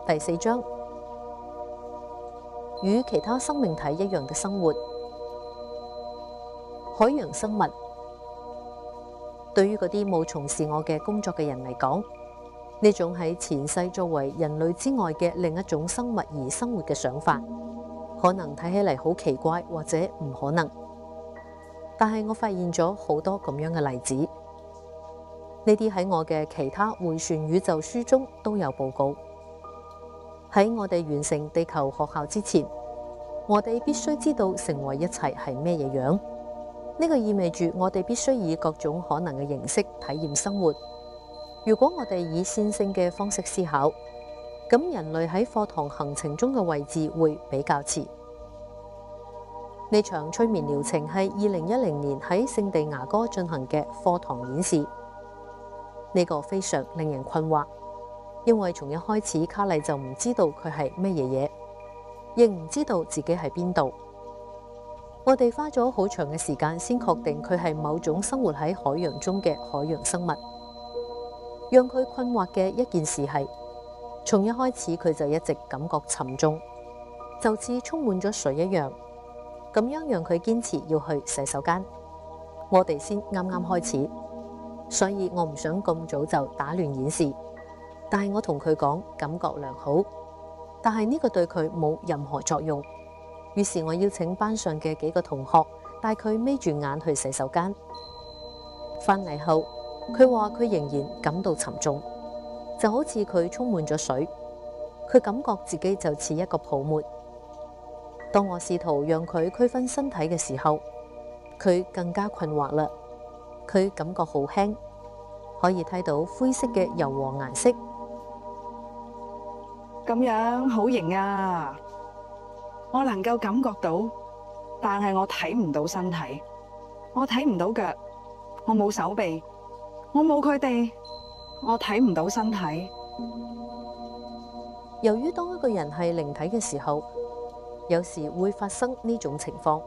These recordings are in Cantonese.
第4章，與其他生命體一樣嘅生活。海洋生物對於嗰啲冇從事我嘅工作嘅人嚟講，呢種喺前世作為人類之外嘅另一種生物而生活嘅想法，可能睇起嚟好奇怪或者唔可能。但係我發現咗好多咁樣嘅例子，呢啲喺我嘅其他迴旋宇宙書中都有報告。喺我哋完成地球學校之前，我哋必須知道成為一切係咩嘢樣。呢個意味住我哋必須以各種可能嘅形式體驗生活。如果我哋以線性嘅方式思考，咁人類喺課堂行程中嘅位置會比較遲。呢場催眠療程係2010年喺聖地牙哥進行嘅課堂演示。呢個非常令人困惑，因為從一開始卡莉就唔知道佢係咩嘢嘢，亦唔知道自己喺邊度。我哋花咗好長嘅時間先確定佢係某種生活喺海洋中嘅海洋生物。讓佢困惑嘅一件事係，從一開始佢就一直感覺沉重，就似充滿咗水一樣。咁樣讓佢堅持要去洗手間。我哋先啱啱開始，所以我唔想咁早就打亂演示。但係我同佢講感覺良好，但係呢個對佢冇任何作用。於是我邀請班上嘅幾個同學帶佢眯住眼去洗手間。返嚟後，佢話佢仍然感到沉重，就好似佢充滿咗水。佢感覺自己就似一個泡沫。當我試圖讓佢區分身體嘅時候，佢更加困惑啦。佢感覺好輕，可以睇到灰色嘅柔和顏色。咁樣好型啊！我能夠感覺到，但係我睇唔到身體，我睇唔到腳，我冇手臂，我冇佢哋，我睇唔到身體。由於當一個人係靈體嘅時候，有時會發生呢種情況，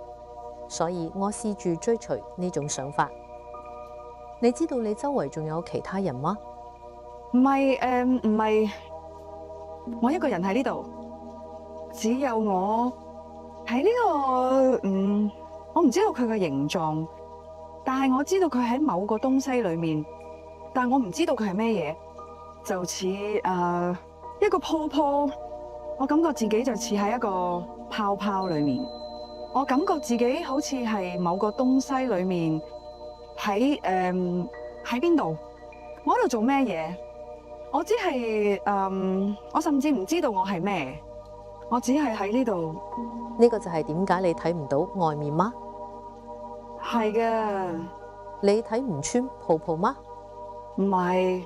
所以我試住追隨呢種想法。你知道你周圍仲有其他人嗎？唔係，我一個人喺呢度，只有我喺呢個，我唔知道佢嘅形狀，但係我知道佢喺某個東西裏面，但我唔知道佢係咩嘢，就似一個泡泡，我感覺自己就似喺一個泡泡裏面，我感覺自己好似係某個東西裏面，喺邊度？我喺度做咩嘢？我只係我甚至唔知道我係咩，我只係喺呢度。呢個就係點解你睇唔到外面嗎？係嘅。你睇唔穿泡泡嗎？唔係，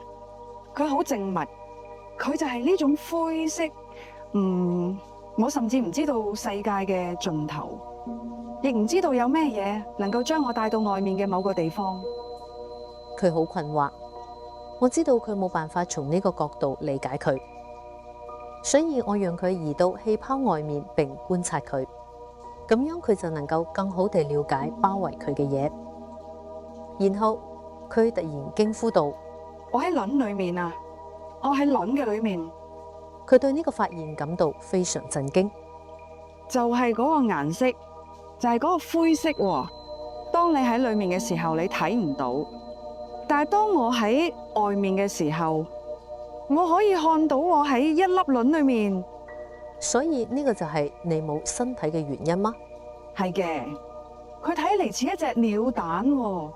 佢好靜默，佢就係呢種灰色。我甚至唔知道世界嘅盡頭，亦唔知道有咩嘢能夠將我帶到外面嘅某個地方。佢好困惑，我知道佢冇辦法從呢個角度理解佢，所以我讓佢移到氣泡外面並觀察佢，咁樣佢就能夠更好地了解包圍佢嘅嘢。然後佢突然驚呼道：我喺卵裏面啊！我喺卵嘅裏面。佢對呢個發現感到非常震驚。就係嗰個顏色，就係嗰個灰色喎。當你喺裏面嘅時候，你睇唔到；但係當我喺外面嘅時候，我可以看到我喺一粒卵裏面。所以呢個就係你冇身體嘅原因嗎？係嘅，佢睇嚟似一隻鳥蛋喎。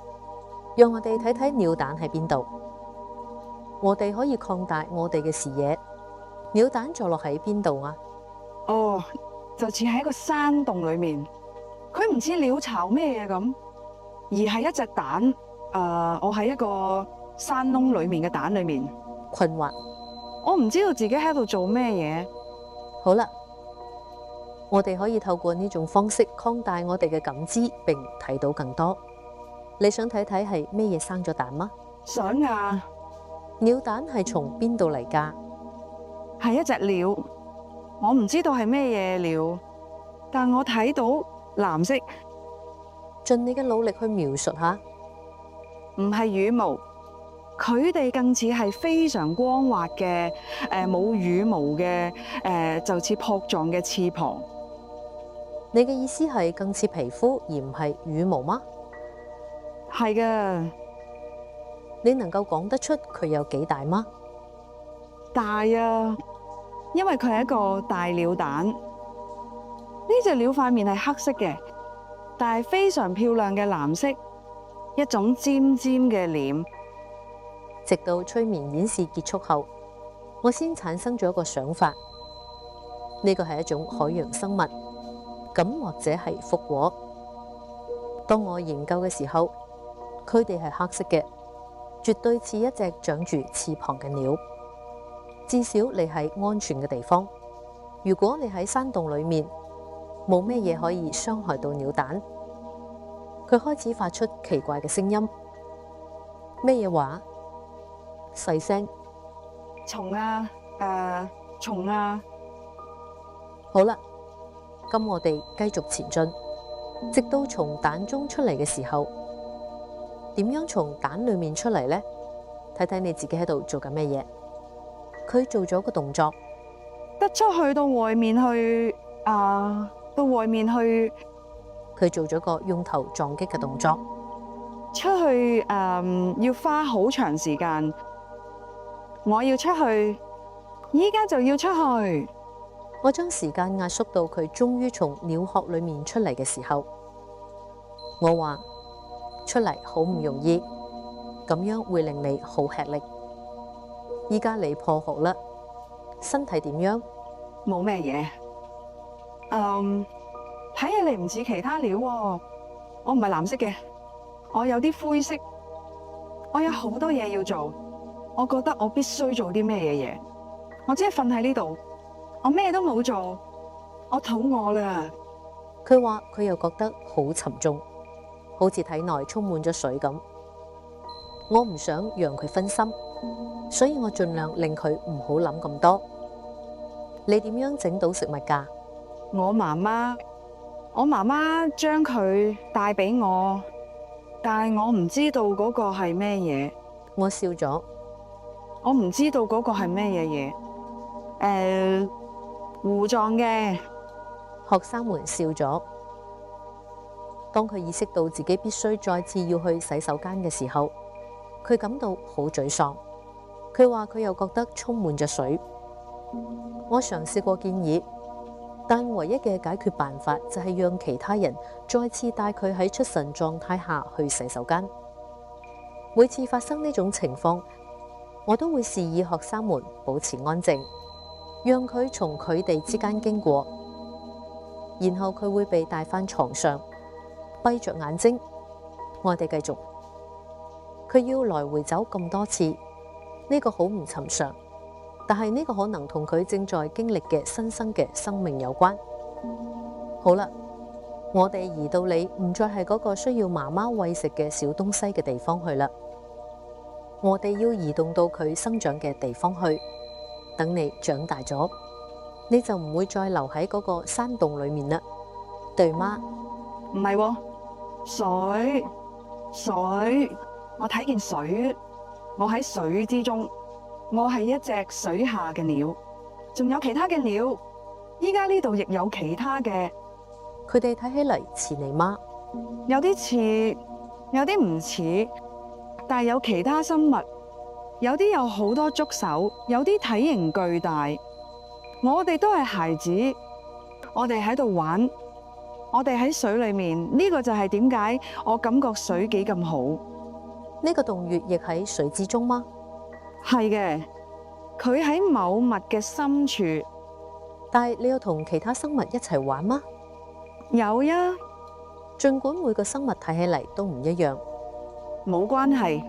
讓我哋睇睇鳥蛋喺邊度。我哋可以擴大我哋嘅視野。鳥蛋坐落喺邊度啊？哦，就似喺一個山洞裏面。佢唔似鳥巢咩嘢咁，而係一隻蛋。我喺一個山窿裏面嘅蛋裏面。困惑。我唔知道自己喺度做咩嘢。好啦，我哋可以透過呢種方式擴大我哋嘅感知，並睇到更多。你想睇睇係咩嘢生咗蛋嗎？想啊。鳥蛋係從邊度嚟㗎？係一隻鳥，我唔知道係咩嘢鳥，但我睇到藍色。盡你嘅努力去描述下。唔係羽毛，佢哋更似係非常光滑嘅，冇羽毛嘅，就似樸狀嘅翅膀。你嘅意思係更似皮膚而唔係羽毛嗎？係嘅，你能夠講得出佢有幾大嗎？大啊，因為佢係一個大鳥蛋。呢隻鳥塊面係黑色嘅，但係非常漂亮嘅藍色，一種尖尖嘅臉。直到催眠演示結束後，我先產生咗一個想法，呢個係一種海洋生物，咁或者係復活。當我研究嘅時候，佢哋係黑色嘅，絕對似一隻長住翅膀嘅鳥。至少你喺安全嘅地方。如果你喺山洞裏面，冇咩嘢可以傷害到鳥蛋。佢開始發出奇怪嘅聲音，咩嘢話？細聲。蟲啊，蟲啊。好啦，咁我哋繼續前進，直到從蛋中出嚟嘅時候，點樣從蛋裏面出嚟呢？睇睇你自己喺度做緊咩嘢。佢做咗個動作，得出去到外面去，到外面去。佢做咗個用頭撞擊嘅動作，出去，要花好長時間。我要出去，依家就要出去。我將時間壓縮到佢終於從鳥殼裏面出嚟嘅時候，我話出嚟好唔容易，咁樣會令你好吃力。依家你破殼啦，身體點樣？冇咩嘢。睇起嚟唔似其他鳥喎。我唔係藍色嘅，我有啲灰色。我有好多嘢要做，我覺得我必須做啲咩嘢。我只係瞓喺呢度，我咩都冇做，我肚餓啦。佢話佢又覺得好沉重，好似體內充滿咗水咁。我唔想讓佢分心，所以我盡量令佢唔好諗咁多。你點樣整到食物㗎？我媽媽將佢帶俾我，但係我唔知道嗰個係咩嘢。我笑咗，我唔知道嗰個係咩嘢嘢。糊狀嘅。學生們笑咗。當佢意識到自己必須再次要去洗手間嘅時候，佢感到好沮喪。佢話佢又覺得充滿咗水。我嘗試過建議，但唯一嘅解決辦法就係讓其他人再次帶佢喺出神狀態下去洗手間。每次發生呢種情況，我都會示意學生們保持安靜，讓佢從佢哋之間經過，然後佢會被帶返床上，閉着眼睛。我哋繼續。佢要來回走咁多次，呢個好唔尋常，但係呢個可能同佢正在經歷嘅新生嘅生命有關。好啦，我哋移到你唔再係嗰個需要媽媽餵食嘅小東西嘅地方去啦。我哋要移動到佢生長嘅地方去。等你長大咗，你就唔會再留喺嗰個山洞裏面啦，對嗎？唔係喎，水，我睇見水，我喺水之中，我係一隻水下嘅鳥，仲有其他嘅鳥。依家呢度亦有其他嘅。佢哋睇起嚟似你嗎？有啲似，有啲唔似，但係有其他生物，有啲有好多觸手，有啲體型巨大。我哋都係孩子，我哋喺度玩，我哋喺水裏面。呢個就係點解我感覺水幾咁好。呢個洞穴亦喺水之中嗎？係嘅，佢喺某物嘅深處。但係你有同其他生物一齊玩嗎？有呀，儘管每個生物睇起嚟都唔一樣，冇關係。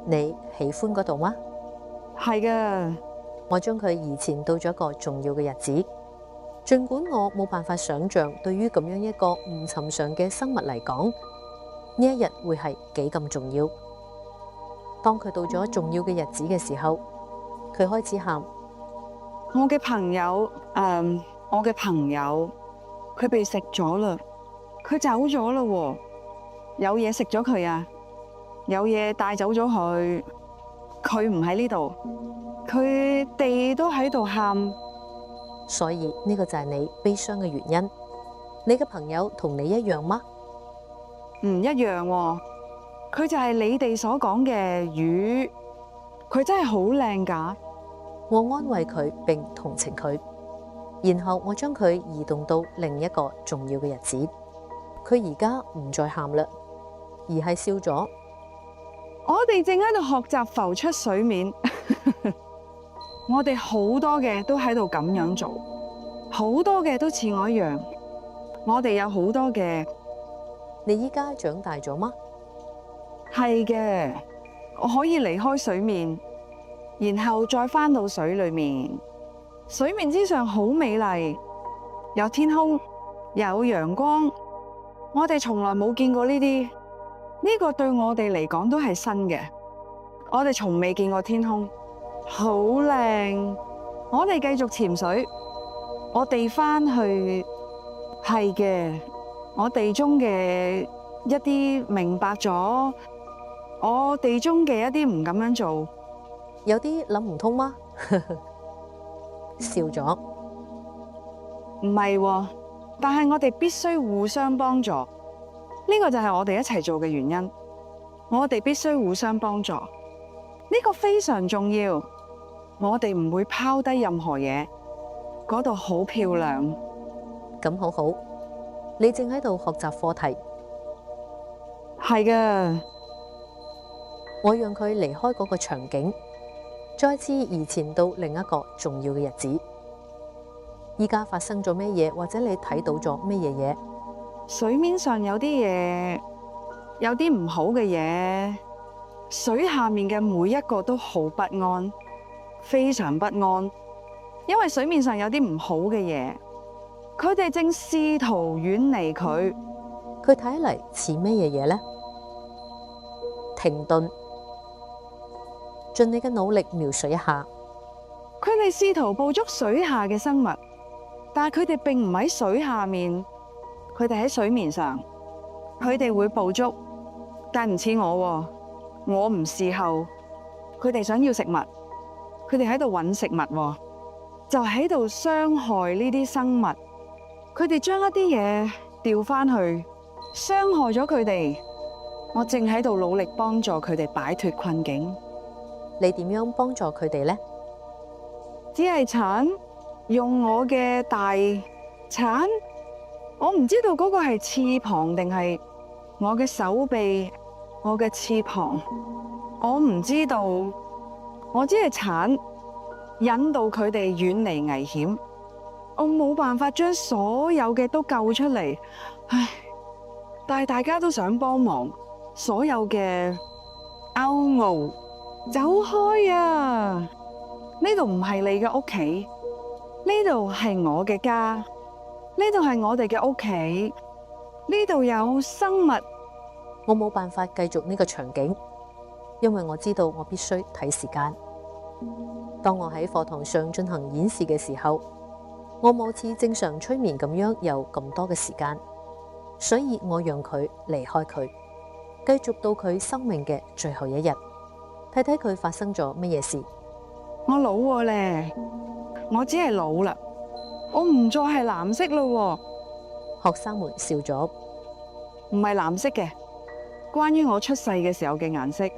你喜歡嗰度嗎？係嘅。我將佢移前到咗一個重要嘅日子，儘管我冇辦法想象對於咁樣一個唔尋常嘅生物嚟講，呢一日會係幾咁重要。當佢到咗重要嘅日子嘅時候，佢開始喊。我嘅朋友，佢被食咗啦，佢走咗啦喎。有嘢食咗佢啊，有嘢帶走咗佢。佢唔喺呢度，佢哋都喺度喊。所以呢個就係你悲傷嘅原因。你嘅朋友同你一樣嗎？唔一樣喎，佢就係你哋所講嘅魚，佢真係好靚㗎。我安慰佢並同情佢，然後我將佢移動到另一個重要嘅日子。佢而家唔再喊啦，而係笑咗。我哋正喺度學習浮出水面，我哋好多嘅都喺度咁樣做，好多嘅都似我一樣。我哋有好多嘅，你依家長大咗嗎？係嘅，我可以離開水面，然後再返到水裏面。水面之上好美麗，有天空，有陽光。我哋從來冇見過呢啲，呢個對我哋嚟講都係新嘅。我哋從未見過天空，好靚。我哋繼續潛水，我哋返去。係嘅，我哋中嘅一啲明白咗，我哋中嘅一啲唔咁樣做，有啲諗唔通嗎？笑咗。唔係喎，但係我哋必須互相幫助，呢個就係我哋一齊做嘅原因。我哋必須互相幫助，呢個非常重要。我哋唔會拋低任何嘢，嗰度好漂亮。咁好好，你正喺度學習課題。係嘅，我讓佢離開嗰個場景，再次移前到另一個重要嘅日子。依家發生咗咩嘢，或者你睇到咗咩嘢嘢？水面上有啲嘢，有啲唔好嘅嘢。水下面嘅每一個都好不安，非常不安，因為水面上有啲唔好嘅嘢。佢哋正試圖遠離佢，佢睇嚟似咩嘢嘢呢？停頓，盡你嘅努力描述一下。佢哋試圖捕捉水下嘅生物，但係佢哋並唔喺水下面，佢哋喺水面上。佢哋會捕捉，但唔似我喎，我唔伺候。佢哋想要食物，佢哋喺度揾食物喎，就喺度傷害呢啲生物。佢哋將一啲嘢掉返去，傷害咗佢哋。我正喺度努力幫助佢哋擺脫困境。你點樣幫助佢哋呢？只係鏟，用我嘅大鏟。我唔知道嗰個係翅膀定係我嘅手臂，我嘅翅膀。我唔知道，我只係鏟，引導佢哋遠離危險。我冇辦法將所有嘅都救出嚟，唉！但係大家都想幫忙，所有嘅歐傲走開啊！呢度唔係你嘅屋企，呢度係我嘅家，呢度係我哋嘅屋企，呢度有生物。我冇辦法繼續呢個場景，因為我知道我必須睇時間。當我喺課堂上進行演示嘅時候，我冇似正常催眠咁樣有咁多嘅時間，所以我讓佢離開佢，繼續到佢生命嘅最後一日，睇睇佢發生咗乜嘢事。我老喎咧，我只係老啦，我唔再係藍色咯。學生們笑咗。唔係藍色嘅，關於我出世嘅時候嘅顏色，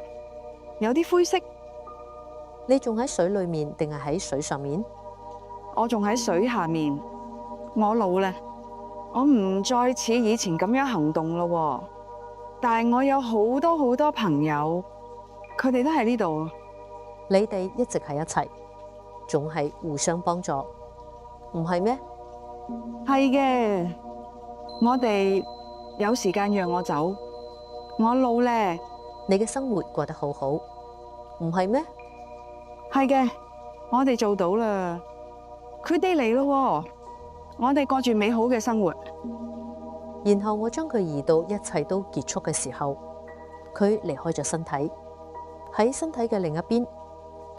有啲灰色。你仲喺水裏面定係喺水上面？我仲喺水下面。我老啦，我唔再似以前咁樣行動咯。但係我有好多好多朋友，佢哋都喺呢度。你哋一直喺一齊，總係互相幫助，唔係咩？係嘅，我哋有時間讓我走。我老咧，你嘅生活過得好好，唔係咩？係嘅，我哋做到啦。佢哋嚟咯，我哋過住美好嘅生活。然後我將佢移到一切都結束嘅時候，佢離開咗身體，喺身體嘅另一邊，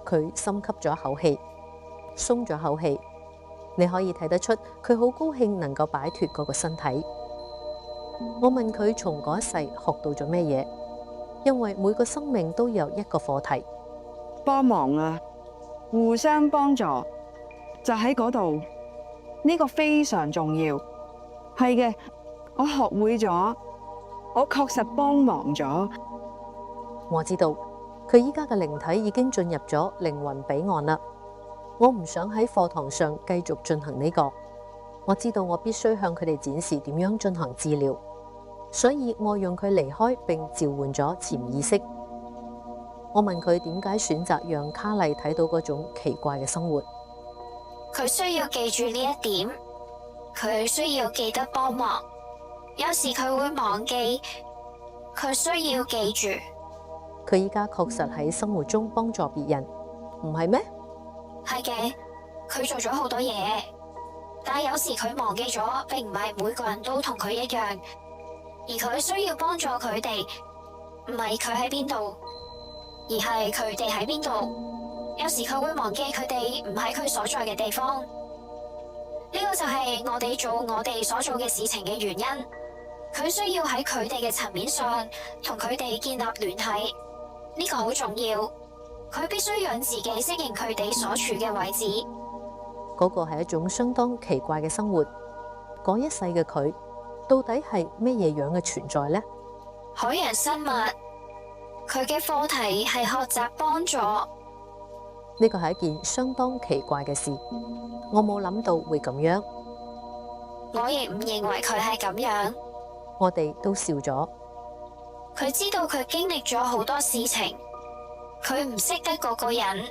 佢深吸咗一口氣，鬆咗口氣。你可以睇得出佢好高興能夠擺脫嗰個身體。我問佢從嗰一世學到咗咩嘢，因為每個生命都有一個課題。幫忙啊，互相幫助就喺嗰度，呢個非常重要。係嘅，我學會咗，我確實幫忙咗。我知道佢依家嘅靈體已經進入咗靈魂彼岸啦。我唔想喺課堂上繼續進行呢個。我知道我必須向佢哋展示點樣進行治療，所以我讓佢離開並召喚咗潛意識。我問佢點解選擇讓卡麗睇到嗰種奇怪嘅生活。佢需要記住呢一點，佢需要記得幫忙。有時佢會忘記，佢需要記住。佢依家確實喺生活中幫助別人，唔係咩？係嘅，佢做咗好多嘢，但係有時佢忘記咗，並唔係每個人都同佢一樣，而佢需要幫助佢哋，唔係佢喺邊度，而係佢哋喺邊度。有時佢會忘記佢哋唔喺佢所在嘅地方，呢個就係我哋做我哋所做嘅事情嘅原因。佢需要喺佢哋嘅層面上同佢哋建立聯繫，呢個好重要。佢必須讓自己適應佢哋所處嘅位置。嗰個係一種相當奇怪嘅生活。嗰一世嘅佢到底係咩嘢樣嘅存在呢？海洋生物，佢嘅課題係學習幫助。呢個係一件相當奇怪嘅事，我冇諗到會咁樣。我亦唔認為佢係咁樣。我哋都笑咗。佢知道佢經歷咗好多事情，佢唔識得嗰個人。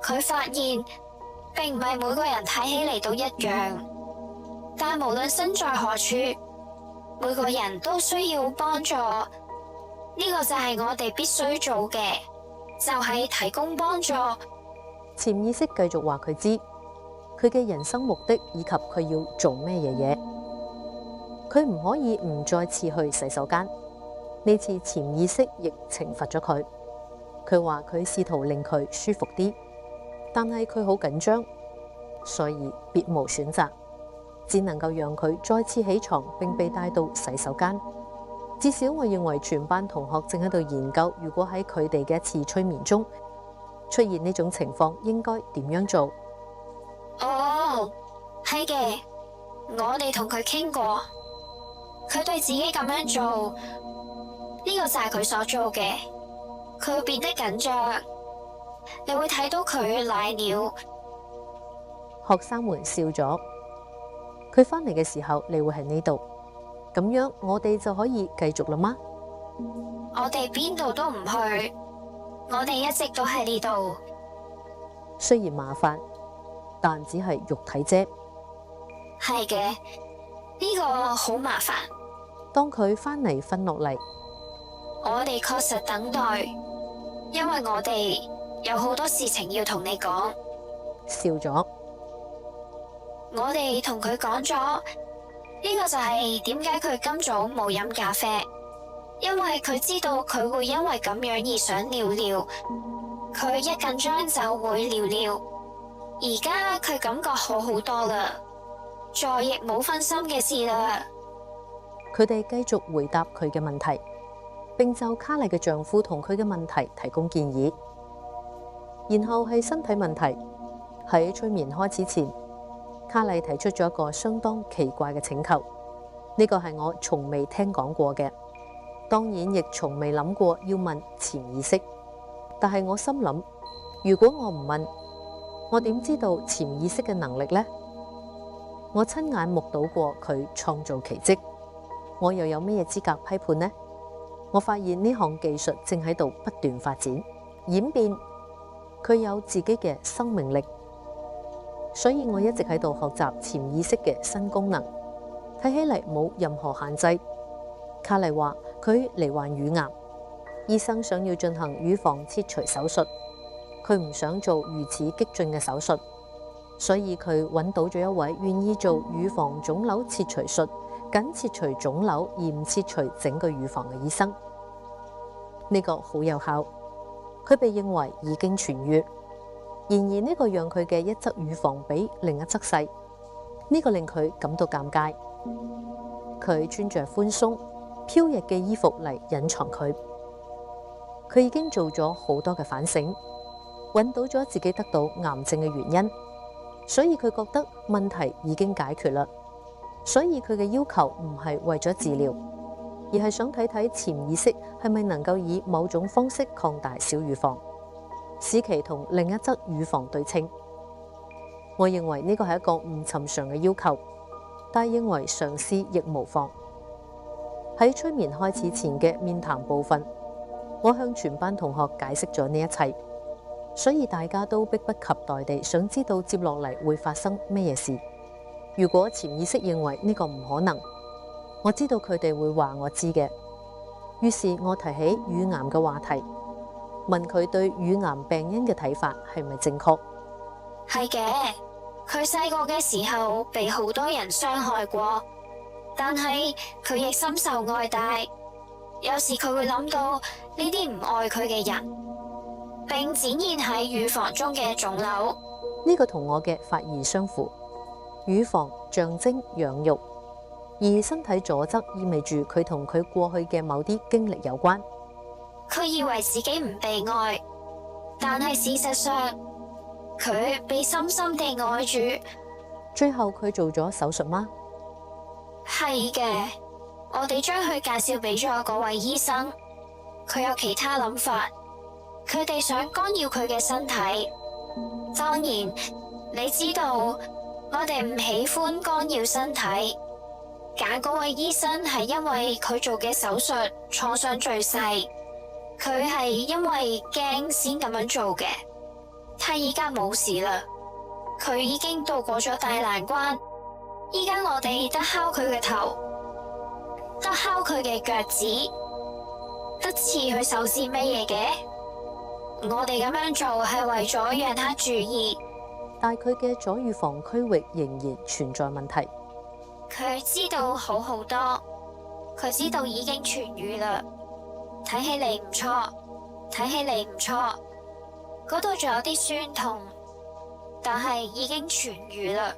佢發現並唔係每個人睇起嚟都一樣，但無論身在何處，每個人都需要幫助。呢個就係我哋必須做嘅，就係提供幫助。潛意識繼續話佢知佢嘅人生目的以及佢要做咩嘢嘢。佢唔可以唔再次去洗手間。呢次潛意識亦懲罰咗佢。佢話佢試圖令佢舒服啲，但係佢好緊張，所以別無選擇，只能夠讓佢再次起床並被帶到洗手間。至少我認為全班同學正喺度研究，如果喺佢哋嘅一次催眠中出現呢種情況，應該點樣做？哦，係嘅，我哋同佢傾過，佢對自己咁樣做，呢個就係佢所做嘅。佢會變得緊張，你會睇到佢瀨尿。學生們笑咗。佢返嚟嘅時候，你會喺呢度，咁樣我哋就可以繼續啦嗎？我哋邊度都唔去，我哋一直都喺呢度。雖然麻煩，但只係肉體啫。係嘅，呢個好麻煩。當佢返嚟瞓落嚟，我哋確實等待，因為我哋有好多事情要同你講。笑咗。我哋同佢講咗，呢個就係點解佢今早冇飲咖啡，因為佢知道佢會因為咁樣而想尿尿，佢一緊張就會尿尿。而家佢感覺好好多啦，再亦冇分心嘅事啦。佢哋繼續回答佢嘅問題，並就卡麗嘅丈夫同佢嘅問題提供建議。然後係身體問題。喺催眠開始前，卡麗提出咗一個相當奇怪嘅請求，呢個係我從未聽講過嘅，當然亦從未諗過要問潛意識。但係我心諗，如果我唔問，我點知道潛意識嘅能力呢？我親眼目睹過佢創造奇蹟，我又有咩資格批判呢？我發現呢項技術正喺度不斷發展演變，佢有自己嘅生命力。所以我一直喺度學習潛意識嘅新功能，睇起嚟冇任何限制。卡麗話佢罹患乳癌，醫生想要進行乳房切除手術，佢唔想做如此激進嘅手術，所以佢揾到咗一位願意做乳房腫瘤切除術，僅切除腫瘤而唔切除整個乳房嘅醫生。呢個好有效，佢被認為已經痊癒。然而呢個讓佢嘅一側乳房比另一側細，呢個令佢感到尷尬。佢穿着寬鬆飄逸嘅衣服嚟隱藏佢。佢已經做咗好多嘅反省，揾到咗自己得到癌症嘅原因，所以佢覺得問題已經解決啦。所以佢嘅要求唔係為咗治療，而係想睇睇潛意識係咪能夠以某種方式擴大小乳房，使其同另一側乳房對稱。我認為呢個係一個唔尋常嘅要求，但係認為嘗試亦無妨。喺催眠開始前嘅面談部分，我向全班同學解釋咗呢一切，所以大家都迫不及待地想知道接落嚟會發生咩嘢事。如果潛意識認為呢個唔可能，我知道佢哋會話我知嘅。於是我提起乳癌嘅話題，問佢對乳癌病因嘅睇法係咪正確。係嘅，佢細個嘅時候被好多人傷害過，但係佢亦深受愛戴。有時佢會諗到呢啲唔愛佢嘅人，並展現喺乳房中嘅腫瘤。呢個同我嘅發現相符。乳房象徵養育，而身體左側意味住佢同佢過去嘅某啲經歷有關。佢以為自己唔被愛，但係事實上佢被深深地愛住。最後佢做咗手術嗎？係嘅，我哋將佢介紹俾咗嗰位醫生。佢有其他諗法，佢哋想干擾佢嘅身體。當然，你知道我哋唔喜歡干擾身體。揀嗰位醫生係因為佢做嘅手術創傷最細，佢係因為驚先咁樣做嘅。他依家冇事啦，佢已經渡過咗大難關。依家我哋得敲佢嘅頭，得敲佢嘅腳趾，得刺佢手指乜嘢嘅。我哋咁樣做係為咗讓他注意。但佢嘅左乳房區域仍然存在問題。佢知道好多，佢知道已經痊癒啦。睇起嚟唔錯，睇起嚟唔錯。嗰度仲有啲酸痛，但係已經痊癒啦。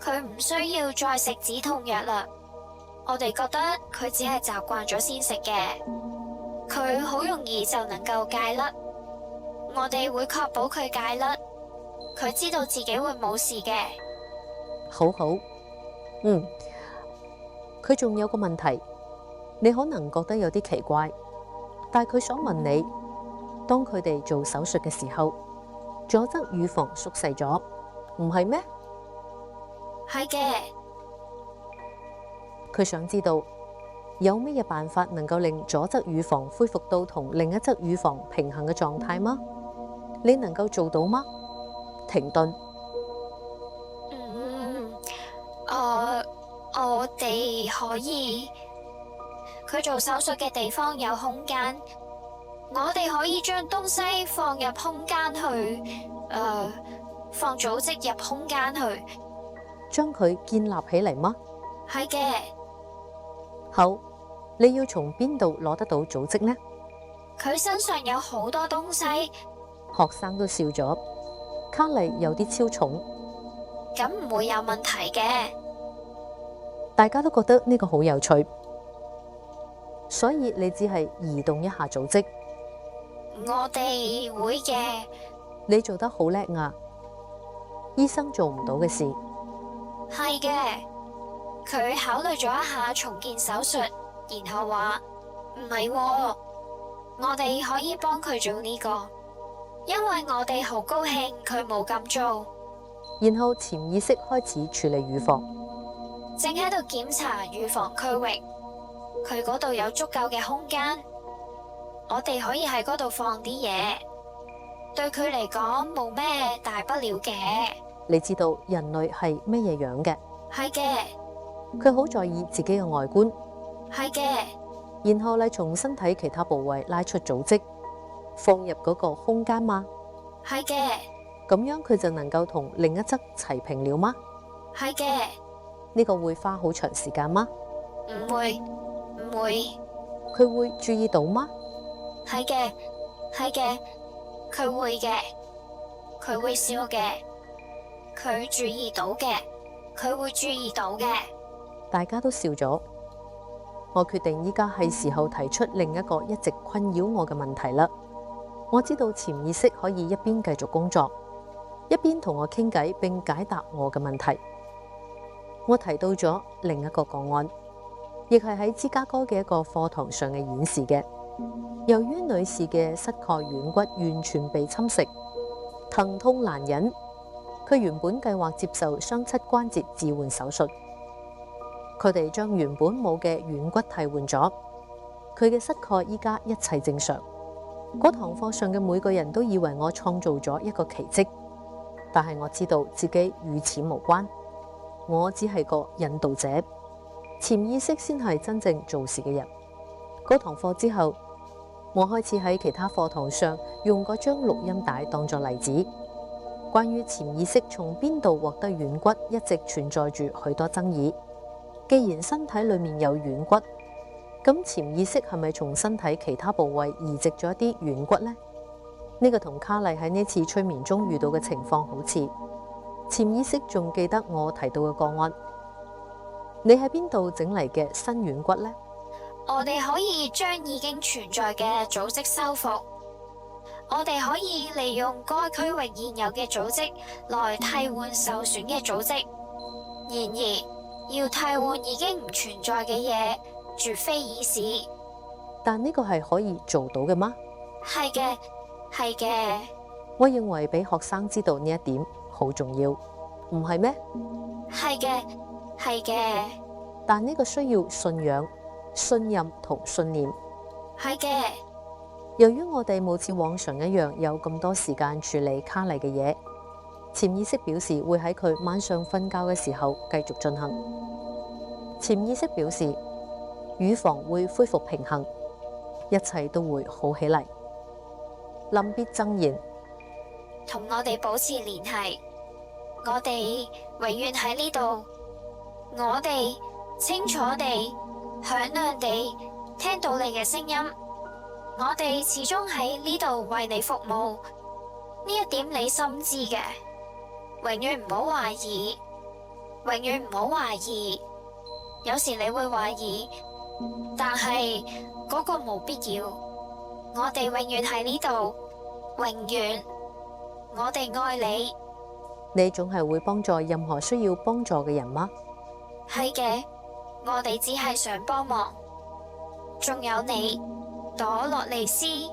佢唔需要再食止痛藥啦。我哋覺得佢只係習慣咗先食嘅，佢好容易就能夠戒甩。我哋會確保佢戒甩。佢知道自己會冇事嘅。好好，佢仲有個問題，你可能覺得有啲奇怪，但係佢想問你，當佢哋做手術嘅時候，左側乳房縮細咗，唔係咩？係嘅。佢想知道有咩嘢辦法能夠令左側乳房恢復到同另一側乳房平衡嘅狀態嗎？你能夠做到嗎？停頓。我哋可以。佢做手術嘅地方有空間，我哋可以將東西放入空間去，放組織入空間去，將佢建立起嚟嗎？係嘅。好，你要從邊度攞得到組織呢？佢身上有好多東西。學生都笑咗。卡莉有啲超重，咁唔會有問題嘅。大家都覺得呢個好有趣，所以你只係移動一下組織。我哋會嘅。你做得好叻啊！醫生做唔到嘅事。係嘅。佢考慮咗一下重建手術，然後話唔係，我哋可以幫佢做呢個。因為我哋好高興佢冇咁做。然後潛意識開始處理乳房，正喺度檢查乳房區域，佢嗰度有足夠嘅空間，我哋可以喺嗰度放啲嘢，對佢嚟講冇咩大不了嘅。你知道人類係咩嘢樣嘅？係嘅。佢好在意自己嘅外觀。係嘅。然後嚟從身體其他部位拉出組織，放入嗰個空間嗎？係嘅。咁樣佢就能夠同另一側齊平了嗎？係嘅。呢個會花好長時間嗎？唔會，唔會。佢會注意到嗎？係嘅，係嘅，佢會嘅，佢會笑嘅，佢注意到嘅，佢會注意到嘅。大家都笑咗。我決定依家係時候提出另一個一直困擾我嘅問題啦。我知道潛意識可以一邊繼續工作，一邊同我傾偈並解答我嘅問題。我提到咗另一個個案，亦係喺芝加哥嘅一個課堂上嘅演示嘅。由於女士嘅膝蓋軟骨完全被侵蝕，疼痛難忍，佢原本計劃接受雙膝關節置換手術。佢哋將原本冇嘅軟骨替換咗，佢嘅膝蓋依家一切正常。嗰堂課上嘅每個人都以為我創造咗一個奇蹟，但係我知道自己與此無關，我只係個引導者，潛意識先係真正做事嘅人。嗰堂課之後，我開始喺其他課堂上用嗰張錄音帶當作例子。關於潛意識從邊度獲得軟骨，一直存在住許多爭議。既然身體裏面有軟骨，咁潛意識係咪從身體其他部位移植咗一啲軟骨呢？呢個同卡麗喺呢次催眠中遇到嘅情況好似。潛意識仲記得我提到嘅個案。你喺邊度整嚟嘅新軟骨呢？我哋可以將已經存在嘅組織修復，我哋可以利用該區域現有嘅組織來替換受損嘅組織。然而，要替換已經唔存在嘅嘢，絕非易事。但呢個係可以做到嘅嗎？係嘅，係嘅。我認為俾學生知道呢一點好重要，唔係咩？係嘅，係嘅。但呢個需要信仰、信任同信念。係嘅。由於我哋冇似往常一樣有咁多時間處理卡麗嘅嘢，潛意識表示會喺佢晚上瞓覺嘅時候繼續進行。潛意識表示乳房會恢復平衡，一切都會好起嚟。臨別贈言，同我哋保持聯繫，我哋永遠喺呢度，我哋清楚地、響亮地聽到你嘅聲音，我哋始終喺呢度為你服務，呢一點你深知嘅，永遠唔好懷疑，永遠唔好懷疑。有時你會懷疑，但係嗰個冇必要。我哋永遠喺呢度，永遠。我哋愛你。你總係會幫助任何需要幫助嘅人嗎？係嘅，我哋只係想幫忙。仲有你，朵洛莉絲，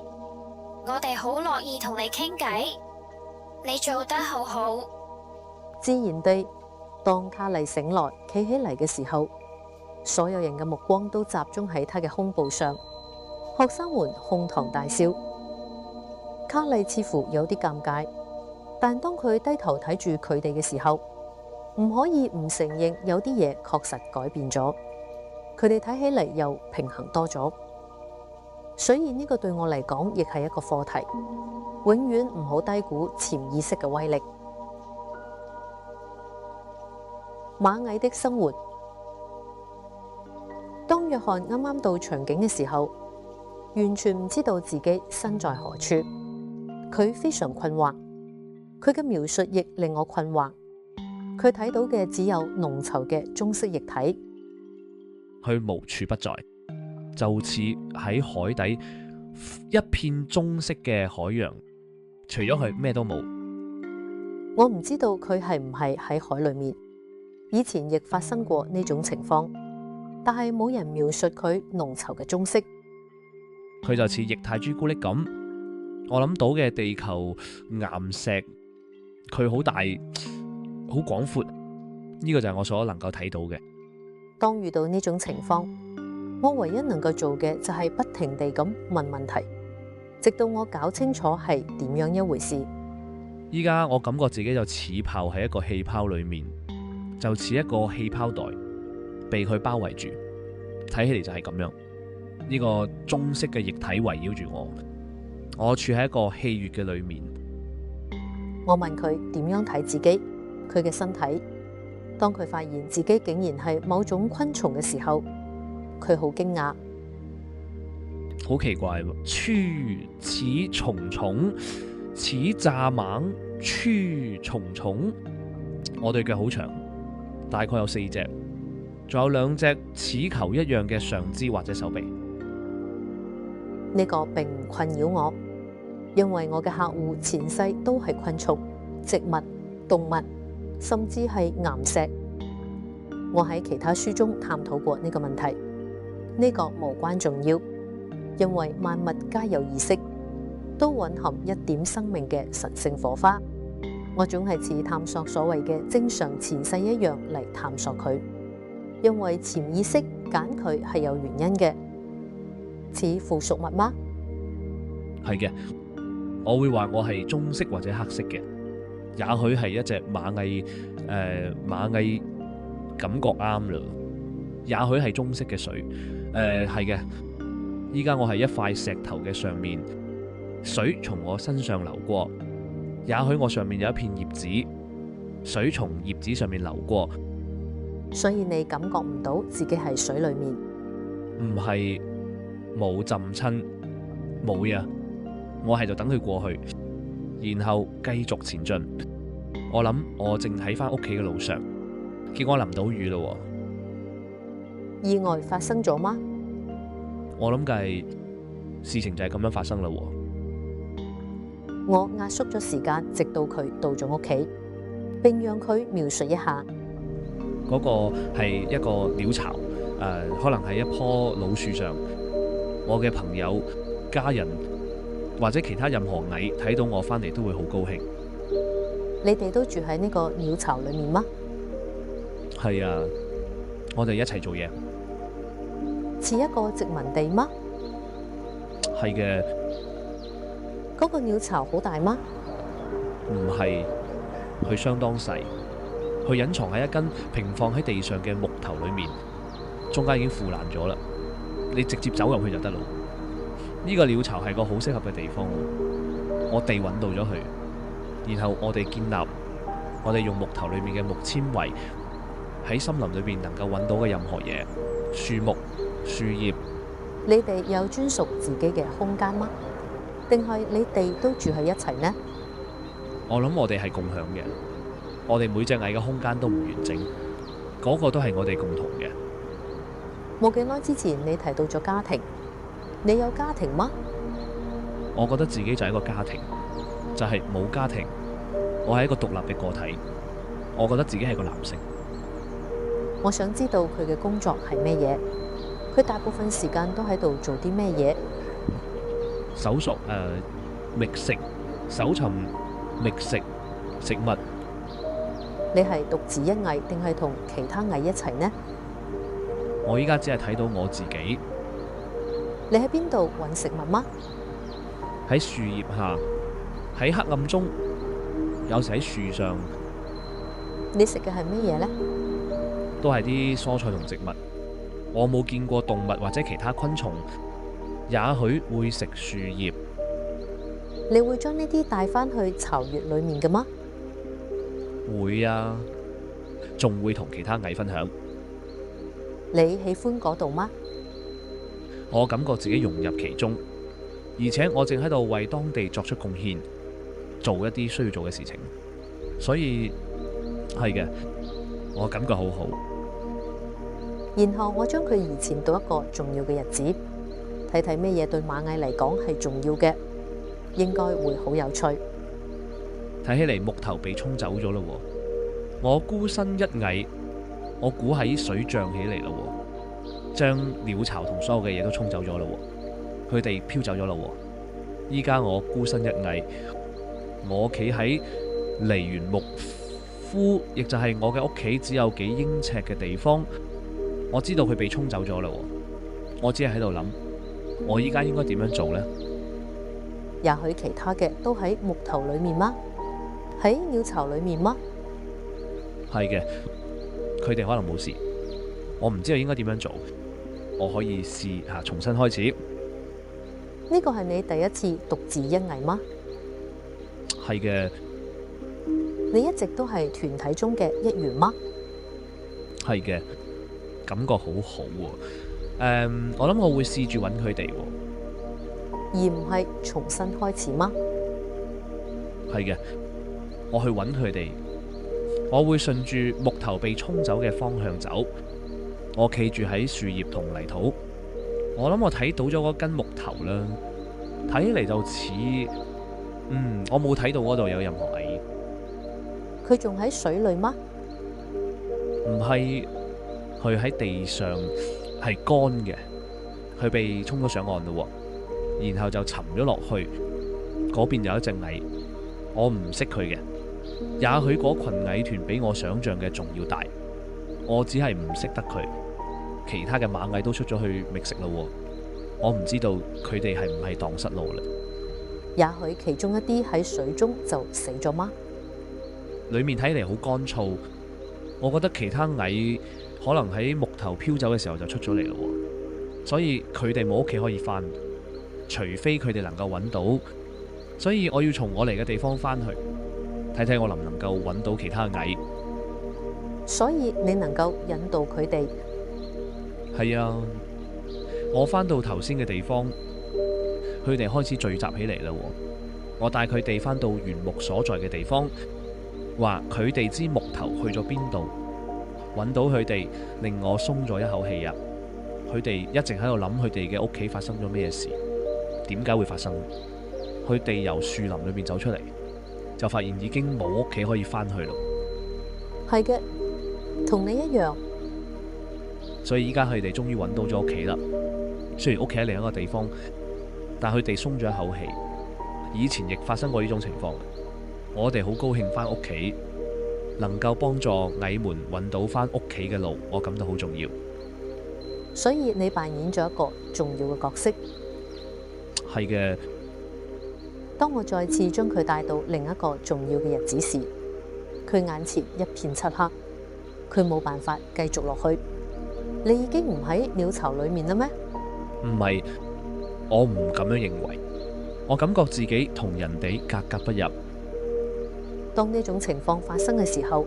我哋好樂意同你傾偈。你做得好好。自然地，當卡麗醒來企起嚟嘅時候，所有人嘅目光都集中喺她嘅胸部上，學生們哄堂大笑。卡麗似乎有啲尷尬，但當佢低頭睇住佢哋嘅時候，唔可以唔承認有啲嘢確實改變咗。佢哋睇起嚟又平衡多咗，所以呢個對我嚟講亦係一個課題，永遠唔好低估潛意識嘅威力。螞蟻的生活。當約翰啱啱到場景嘅時候，完全唔知道自己身在何處，佢非常困惑。佢嘅描述亦令我困惑。佢睇到嘅只有濃稠嘅棕色液體，佢無處不在，就似喺海底一片棕色嘅海洋，除咗佢咩都冇。我唔知道佢係唔係喺海裏面，以前亦發生過呢種情況，但係冇人描述佢濃稠嘅棕色。佢就似液態朱古力咁，我諗到嘅地球岩石，佢好大好廣闊，呢個就係我所能夠睇到嘅。當遇到呢種情況，我唯一能夠做嘅就係不停地咁問問題，直到我搞清楚係點樣一回事。依家我感覺自己就似泡喺一個氣泡裏面，就似一個氣泡袋被佢包圍住，睇起嚟就係咁樣。呢個棕色嘅液體圍繞住我，我處喺一個氣穴嘅裏面。我問佢點樣睇自己，佢嘅身體。當佢發現自己竟然係某種昆蟲嘅時候，佢好驚訝，好奇怪喎！蛆似蟲蟲，似蚱蜢，蛆蟲蟲。我對腳好長，大概有4隻，仲有2隻似球一樣嘅上肢或者手臂。呢個並唔困擾我，因為我嘅客戶前世都係昆蟲、植物、動物，甚至係岩石。我喺其他書中探討過呢個問題，呢個無關重要，因為萬物皆有意識，都蘊含一點生命嘅神聖火花。我總係似探索所謂嘅正常前世一樣嚟探索佢，因為潛意識揀佢係有原因嘅。似附屬物嗎？係嘅，我會話我係棕色或者黑色嘅，也許係一隻螞蟻，螞蟻感覺啱啦，也許係棕色嘅水，係嘅。依家我係一塊石頭嘅上面，水從我身上流過，也許我上面有一片葉子，水從葉子上面流過，所以你感覺唔到自己係水裏面，唔係冇浸親，冇呀，我係就等佢過去，然後繼續前進。我諗我正喺返屋企嘅路上，結果淋到雨咯。意外發生咗嗎？我諗計事情就係咁樣發生啦。我壓縮咗時間，直到佢到咗屋企，並讓佢描述一下。嗰個係一個鳥巢，可能係一棵老樹上。我嘅朋友、家人或者其他任何蟻睇到我返嚟都會好高興。你哋都住喺呢個鳥巢裏面嗎？係啊，我哋一齊做嘢。似一個殖民地嗎？係嘅。嗰個鳥巢好大嗎？唔係，佢相當細，佢隱藏喺一根平放喺地上嘅木頭裏面，中間已經腐爛咗啦。你直接走入去就得啦。呢個鳥巢係個好適合嘅地方，我哋揾到咗佢，然後我哋建立，我哋用木頭裏面嘅木纖維，喺森林裏面能夠揾到嘅任何嘢，樹木、樹葉。你哋有專屬自己嘅空間嗎？定係你哋都住喺一齊呢？我諗我哋係共享嘅，我哋每隻蟻嘅空間都唔完整，嗰個都係我哋共同嘅。冇幾耐之前你提到咗家庭，你有家庭嗎？我覺得自己就係一個家庭，就係冇家庭，我係一個獨立嘅個體。我覺得自己係個男性。我想知道佢嘅工作係咩嘢？佢大部分時間都喺度做啲咩嘢？搜索覓食、搜尋覓食食物。你係獨自一蟻定係同其他蟻一齊呢？我依家只係睇到我自己。你喺邊度揾食物嗎？喺樹葉下，喺黑暗中，有時喺樹上。你食嘅係咩嘢呢？都係啲蔬菜同植物。我冇見過動物或者其他昆蟲，也許會食樹葉。你會將呢啲帶返去巢穴裏面嘅嗎？會啊，仲會同其他蟻分享。你喜歡嗰度嗎？我感覺自己融入其中，而且我正喺度為當地作出貢獻，做一啲需要做嘅事情。所以係嘅，我感覺好好。然後我將佢移前到一個重要嘅日子，睇睇咩嘢對螞蟻嚟講係重要嘅，應該會好有趣。睇起嚟木頭被沖走咗咯，我孤身一蟻，我估喺水漲起嚟咯，將鳥巢同所有嘅嘢都沖走咗咯，佢哋飄走咗咯。依家我孤身一蟻，我企喺梨園牧夫，亦就係我嘅屋企只有幾英尺嘅地方。我知道佢被沖走咗啦，我只係喺度諗，我依家應該點樣做呢？也許其他嘅都喺木頭裏面嗎？喺鳥巢裏面嗎？係嘅，佢哋可能冇事，我唔知道應該點樣做。我可以試下重新開始。呢個係你第一次獨自一蟻嗎？係嘅。你一直都係團體中嘅一員嗎？係嘅。感覺好好喎，我諗我會試住揾佢哋喎，而唔係重新開始嗎？係嘅，我去揾佢哋，我會順住木頭被沖走嘅方向走，我企住喺樹葉同泥土，我諗我睇到咗嗰根木頭啦，睇起嚟就似我冇睇到嗰度有任何蟻。佢仲喺水裏嗎？唔係，佢喺地上係乾嘅，佢被沖咗上岸咯喎，然後就沉咗落去。嗰邊有一隻蟻，我唔識佢嘅，也許嗰群蟻團比我想象嘅仲要大，我只係唔識得佢。其他嘅螞蟻都出咗去覓食咯喎，我唔知道佢哋係唔係蕩失路啦。也許其中一啲喺水中就死咗嗎？裡面睇嚟好乾燥，我覺得其他蟻可能喺木頭飄走嘅時候就出咗嚟咯喎，所以佢哋冇屋企可以返，除非佢哋能夠揾到，所以我要從我嚟嘅地方返去，睇睇我能唔能夠揾到其他蟻。所以你能夠引導佢哋？係啊，我返到頭先嘅地方，佢哋開始聚集起嚟啦喎，我帶佢哋返到原木所在嘅地方，話佢哋支木頭去咗邊度，揾到佢哋令我鬆咗一口氣啊！佢哋一直喺度諗佢哋嘅屋企發生咗咩事，點解會發生？佢哋由樹林裏面走出嚟，就發現已經冇屋企可以返去咯。係嘅，同你一樣。所以依家佢哋終於揾到咗屋企啦。雖然屋企喺另一個地方，但佢哋鬆咗一口氣。以前亦發生過呢種情況，我哋好高興返屋企，能夠幫助蟻們揾到返屋企嘅路，我感到好重要。所以你扮演咗一個重要嘅角色。係嘅。當我再次將佢帶到另一個重要嘅日子時，佢眼前一片漆黑，佢冇辦法繼續落去。你已經唔喺鳥巢裏面啦咩？唔係，我唔咁樣認為。我感覺自己同人哋格格不入。當呢種情況發生嘅時候，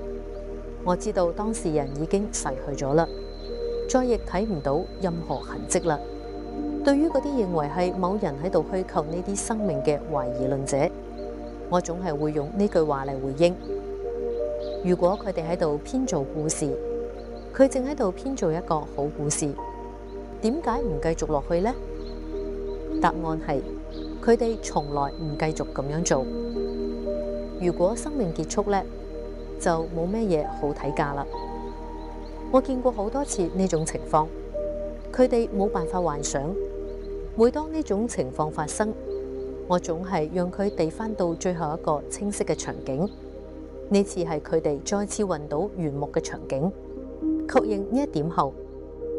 我知道當事人已經逝去咗啦，再亦睇唔到任何痕跡啦。對於嗰啲認為係某人喺度虛構呢啲生命嘅懷疑論者，我總係會用呢句話嚟回應：如果佢哋喺度編造故事，佢正喺度編造一個好故事，點解唔繼續落去呢？答案係佢哋從來唔繼續咁樣做。如果生命結束呢，就冇咩嘢好睇㗎啦。我見過好多次呢種情況，佢哋冇辦法幻想。每當呢種情況發生，我總係讓佢哋返到最後一個清晰嘅場景。呢次係佢哋再次揾到原木嘅場景。確認呢一點後，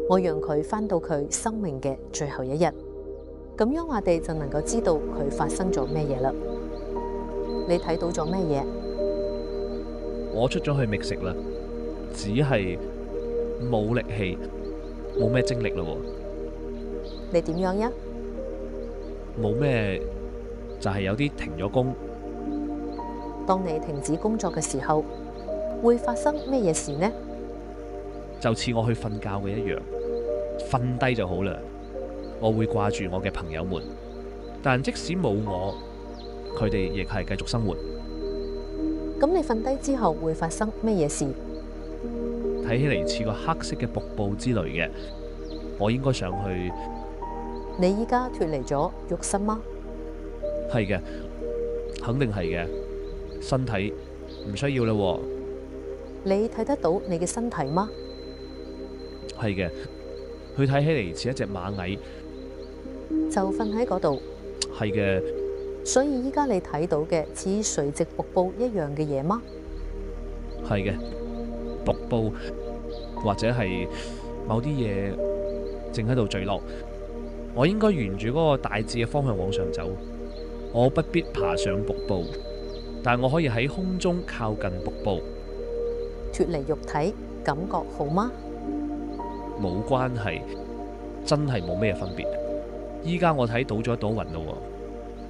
我讓佢返到佢生命嘅最後一日。咁樣我哋就能夠知道佢發生咗咩嘢啦。你睇到咗咩嘢？我出咗去覓食啦，只係冇力氣，冇咩精力咯喎。你點樣呀？冇咩，就係有啲停咗工。當你停止工作嘅時候，會發生咩嘢事呢？就似我去瞓覺嘅一樣，瞓低就好啦。我會掛住我嘅朋友們，但即使冇我，佢哋亦係繼續生活。咁你瞓低之後會發生咩嘢事？睇起嚟似個黑色嘅瀑布之類嘅，我應該上去。你依家脫離咗肉身嗎？係嘅，肯定係嘅。身體唔需要啦喎。你睇得到你嘅身體嗎？係嘅，佢睇起嚟似一隻螞蟻。就瞓喺嗰度。係嘅。所以依家你睇到嘅似垂直瀑布一樣嘅嘢嗎？係嘅，瀑布或者係某啲嘢正喺度墜落。我應該沿住嗰個大致嘅方向往上走。我不必爬上瀑布，但我可以喺空中靠近瀑布。脫離肉體，感覺好嗎？冇關係，真係冇咩分別。依家我睇到咗一朵雲咯，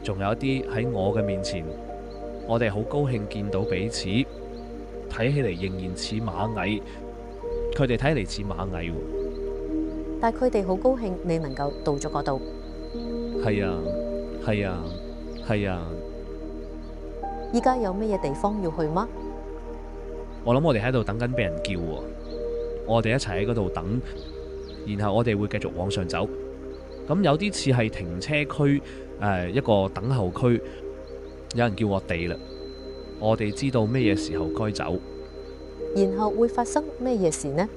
仲有一啲喺我嘅面前，我哋好高興見到彼此，睇起嚟仍然似螞蟻，佢哋睇嚟似螞蟻喎。但佢哋好高興你能夠到咗嗰度。係啊，係啊，係啊。依家有咩嘢地方要去嗎？我諗我哋喺度等緊俾人叫喎，我哋一齊喺嗰度等，然後我哋會繼續往上走。咁有啲似係停車區，一個等候區，有人叫我哋啦，我哋知道咩嘢時候該走，然後會發生咩嘢事呢？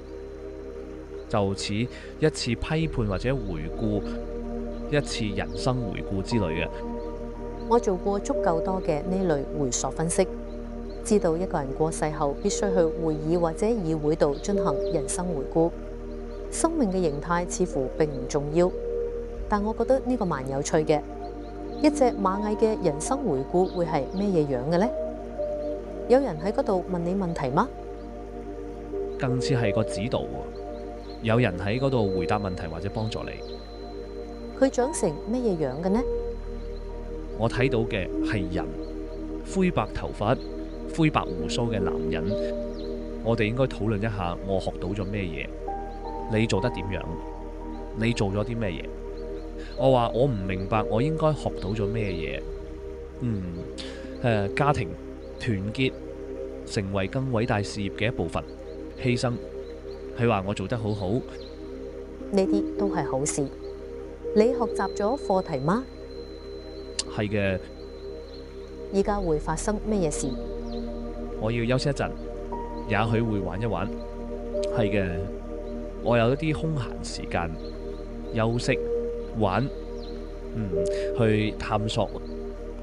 就似一次批判或者回顧，一次人生回顧之類嘅。我做過足夠多嘅呢類回溯分析，知道一個人過世後必須去會議或者議會度進行人生回顧。生命嘅形態似乎並唔重要，但我覺得呢個蠻有趣嘅。一隻螞蟻嘅人生回顧會係咩嘢樣嘅呢？有人喺嗰度問你問題嗎？更似係個指導喎，有人喺嗰度回答問題或者幫助你。佢長成咩嘢樣嘅呢？我睇到嘅係人，灰白頭髮、灰白鬍鬚嘅男人。我哋應該討論一下，我學到咗咩嘢？你做得點樣？你做咗啲咩嘢？我話我唔明白，我應該學到咗咩嘢？家庭團結，成為更偉大事業嘅一部分，犧牲。佢話我做得好好，呢啲都係好事。你學習咗課題嗎？係嘅。依家會發生咩嘢事？我要休息一陣，也許會玩一玩。係嘅，我有一啲空閒時間，休息玩，去探索，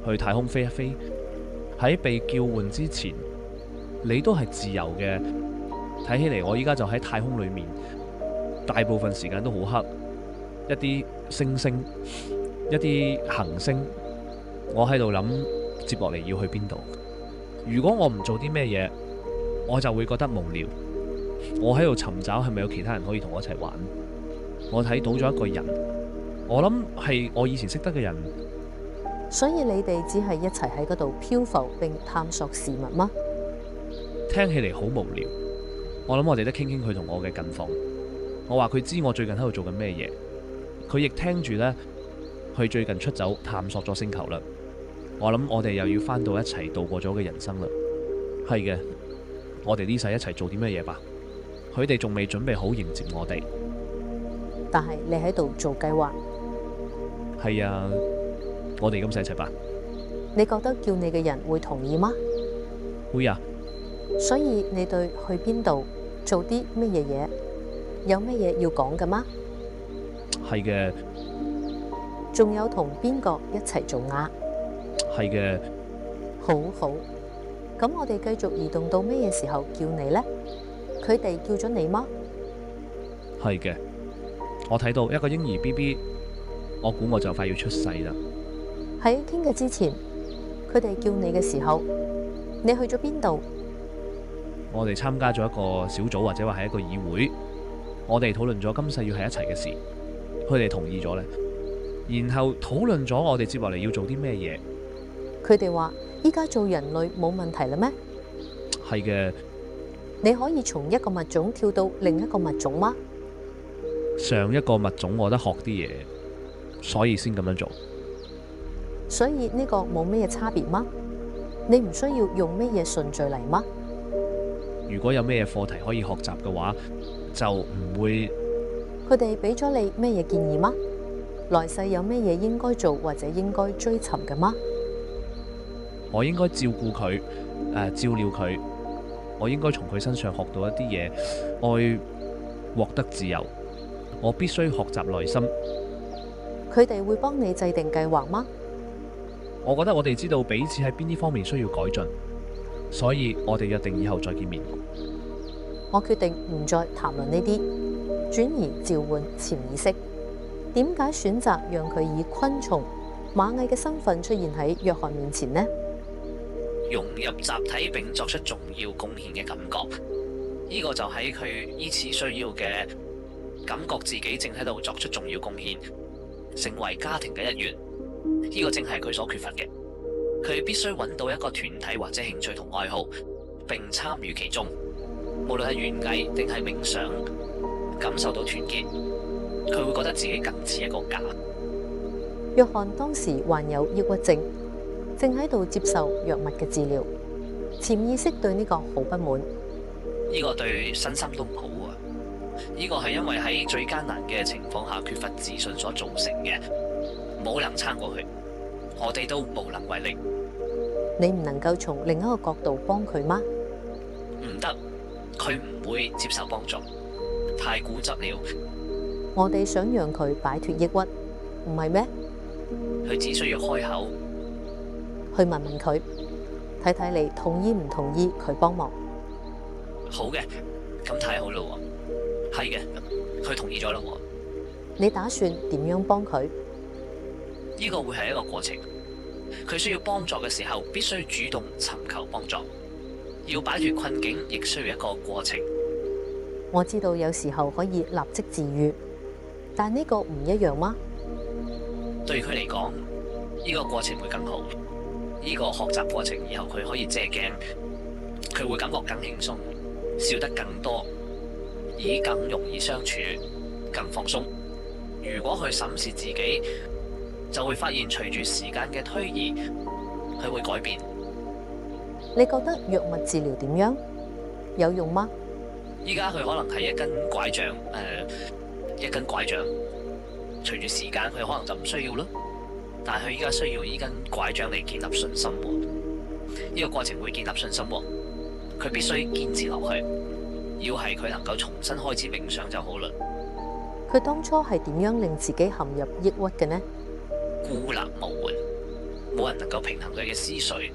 去太空飛一飛。喺被叫喚之前，你都係自由嘅。睇起嚟，我依家就喺太空裏面，大部分時間都好黑，一啲星星，一啲行星，我喺度諗接落嚟要去邊度。如果我唔做啲咩嘢，我就會覺得無聊。我喺度尋找係咪有其他人可以同我一齊玩。我睇到咗一個人，我諗係我以前識得嘅人。所以你哋只係一齊喺嗰度漂浮並探索事物嗎？聽起嚟好無聊。我諗我哋都傾傾佢同我嘅近況。我話佢知我最近喺度做緊咩嘢，佢亦聽住呢，佢最近出走探索咗星球啦。我諗我哋又要返到一齊度過咗嘅人生啦。係嘅，我哋呢世一齊做啲咩嘢吧？佢哋仲未準備好迎接我哋。但係你喺度做計劃。係啊，我哋今世一齊吧。你覺得叫你嘅人會同意嗎？會啊。所以你對去邊度做啲乜嘢嘢，有乜嘢要講嘅嗎？係嘅。仲有同邊個一齊做啊？係嘅。好好，咁我哋繼續移動到咩嘢時候叫你呢？佢哋叫咗你嗎？係嘅。我睇到一個嬰兒 BB， 我估我就快要出世啦。喺傾嘅之前，佢哋叫你嘅時候，你去咗邊度？我哋參加咗一個小組，或者話係一個議會，我哋討論咗今世要喺一齊嘅事，佢哋同意咗呢，然後討論咗我哋接落嚟要做啲咩嘢。佢哋話依家做人類冇問題啦咩？係嘅。你可以從一個物種跳到另一個物種嗎？上一個物種我得學啲嘢，所以先咁樣做。所以呢個冇咩差別嗎？你唔需要用咩嘢順序嚟嗎？如果有咩課題可以學習嘅話，就唔會。佢哋俾咗你咩嘢建議嗎？來世有咩嘢應該做或者應該追尋嘅嗎？我應該照顧佢，照料佢。我應該從佢身上學到一啲嘢，愛獲得自由。我必須學習耐心。佢哋會幫你制定計劃嗎？我覺得我哋知道彼此喺邊啲方面需要改進，所以我哋約定以後再見面。我決定唔再談論呢啲，轉而召喚潛意識。點解選擇讓佢以昆蟲、螞蟻嘅身份出現喺約翰面前呢？融入集體並作出重要貢獻嘅感覺，呢個就喺佢依次需要嘅感覺自己正喺度作出重要貢獻，成為家庭嘅一員。呢個正係佢所缺乏嘅。佢必須揾到一個團體或者興趣同愛好，並參與其中。無論係園藝定係冥想，感受到團結，佢會覺得自己更似一個家。約翰當時患有抑鬱症，正喺度接受藥物嘅治療。潛意識對呢個好不滿。呢個對身心都唔好啊！呢個係因為喺最艱難嘅情況下缺乏自信所造成嘅，冇能撐過去，我哋都無能為力。你唔能夠從另一個角度幫佢嗎？唔得，佢唔會接受幫助，太固執了。我哋想讓佢擺脫抑鬱，唔係咩？佢只需要開口。去問問佢，睇睇你同意唔同意佢幫忙。好嘅，咁太好啦喎。係嘅，佢同意咗啦喎。你打算點樣幫佢？呢個會係一個過程。佢需要幫助嘅時候，必須主動尋求幫助。要擺脫困境，亦需要一個過程。我知道有時候可以立即治癒，但呢個唔一樣嗎？對佢嚟講，呢個過程會更好。呢個學習過程以後，佢可以借鏡，佢會感覺更輕鬆，笑得更多，以更容易相處，更放鬆。如果佢審視自己，就會發現隨住時間嘅推移，佢會改變。你覺得藥物治療點樣？有用嗎？依家佢可能係一根拐杖，一根拐杖。隨住時間，佢可能就唔需要咯。但係佢依家需要依根拐杖嚟建立信心喎。呢個過程會建立信心喎。佢必須堅持落去。要係佢能夠重新開始冥想就好啦。佢當初係點樣令自己陷入抑鬱嘅呢？孤立無援，冇人能夠平衡佢嘅思緒，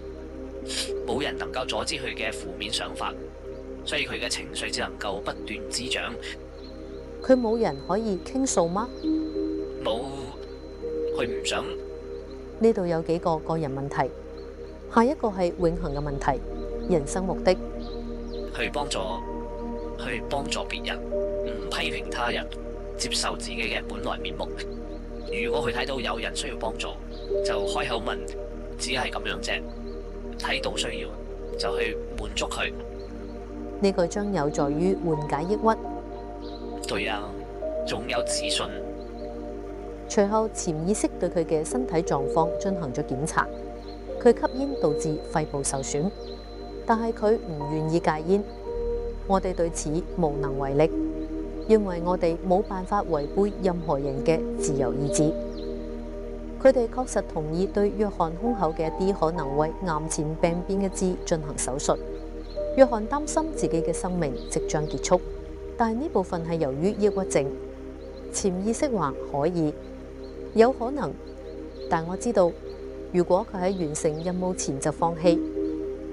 冇人能夠阻止佢嘅負面想法，所以佢嘅情緒只能夠不斷滋長。佢冇人可以傾訴嗎？冇，佢唔想。呢度有幾個個人問題，下一個係永恆嘅問題，人生目的。去幫助別人，唔批評他人，接受自己嘅本來面目。如果佢睇到有人需要幫助，就開口問，只係咁樣啫。睇到需要就去滿足佢。呢個將有助於緩解抑鬱。對啊，仲有自信。隨後潛意識對佢嘅身體狀況進行咗檢查，佢吸煙導致肺部受損，但係佢唔願意戒煙。我哋對此無能為力，因為我哋冇辦法違背任何人嘅自由意志。佢哋確實同意對約翰胸口嘅一啲可能為癌前病變嘅痣進行手術。約翰擔心自己嘅生命即將結束，但係呢部分係由於抑鬱症。潛意識話可以，有可能，但我知道如果佢喺完成任務前就放棄，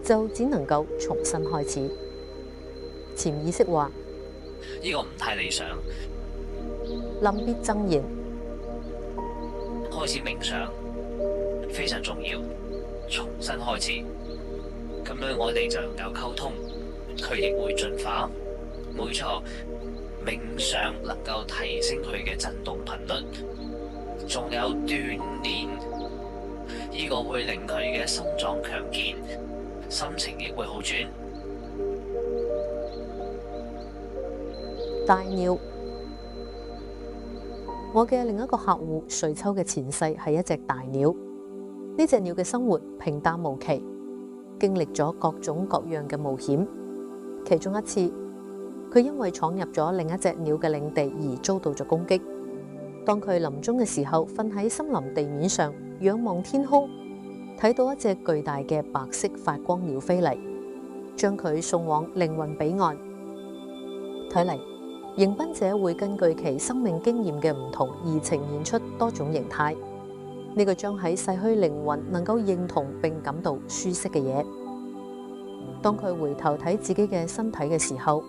就只能夠重新開始。潛意識話呢個唔太理想。臨別贈言，開始冥想非常重要，重新開始，咁樣我哋就能夠溝通，佢亦會進化。冇錯，冥想能夠提升佢嘅振動頻率，仲有鍛煉，呢個會令佢嘅心臟強健，心情亦會好轉。大鳥，我嘅另一個客戶瑞秋嘅前世係一隻大鳥。呢隻鳥嘅生活平淡無奇，經歷咗各種各樣嘅冒險。其中一次，佢因為闖入咗另一隻鳥嘅領地而遭到咗攻擊。當佢臨終嘅時候，瞓喺森林地面上，仰望天空，睇到一隻巨大嘅白色發光鳥飛嚟，將佢送往靈魂彼岸。睇嚟，迎賓者會根據其生命經驗嘅唔同而呈現出多種形態。呢個將喺逝去靈魂能夠認同並感到舒適嘅嘢。當佢回頭睇自己嘅身體嘅時候，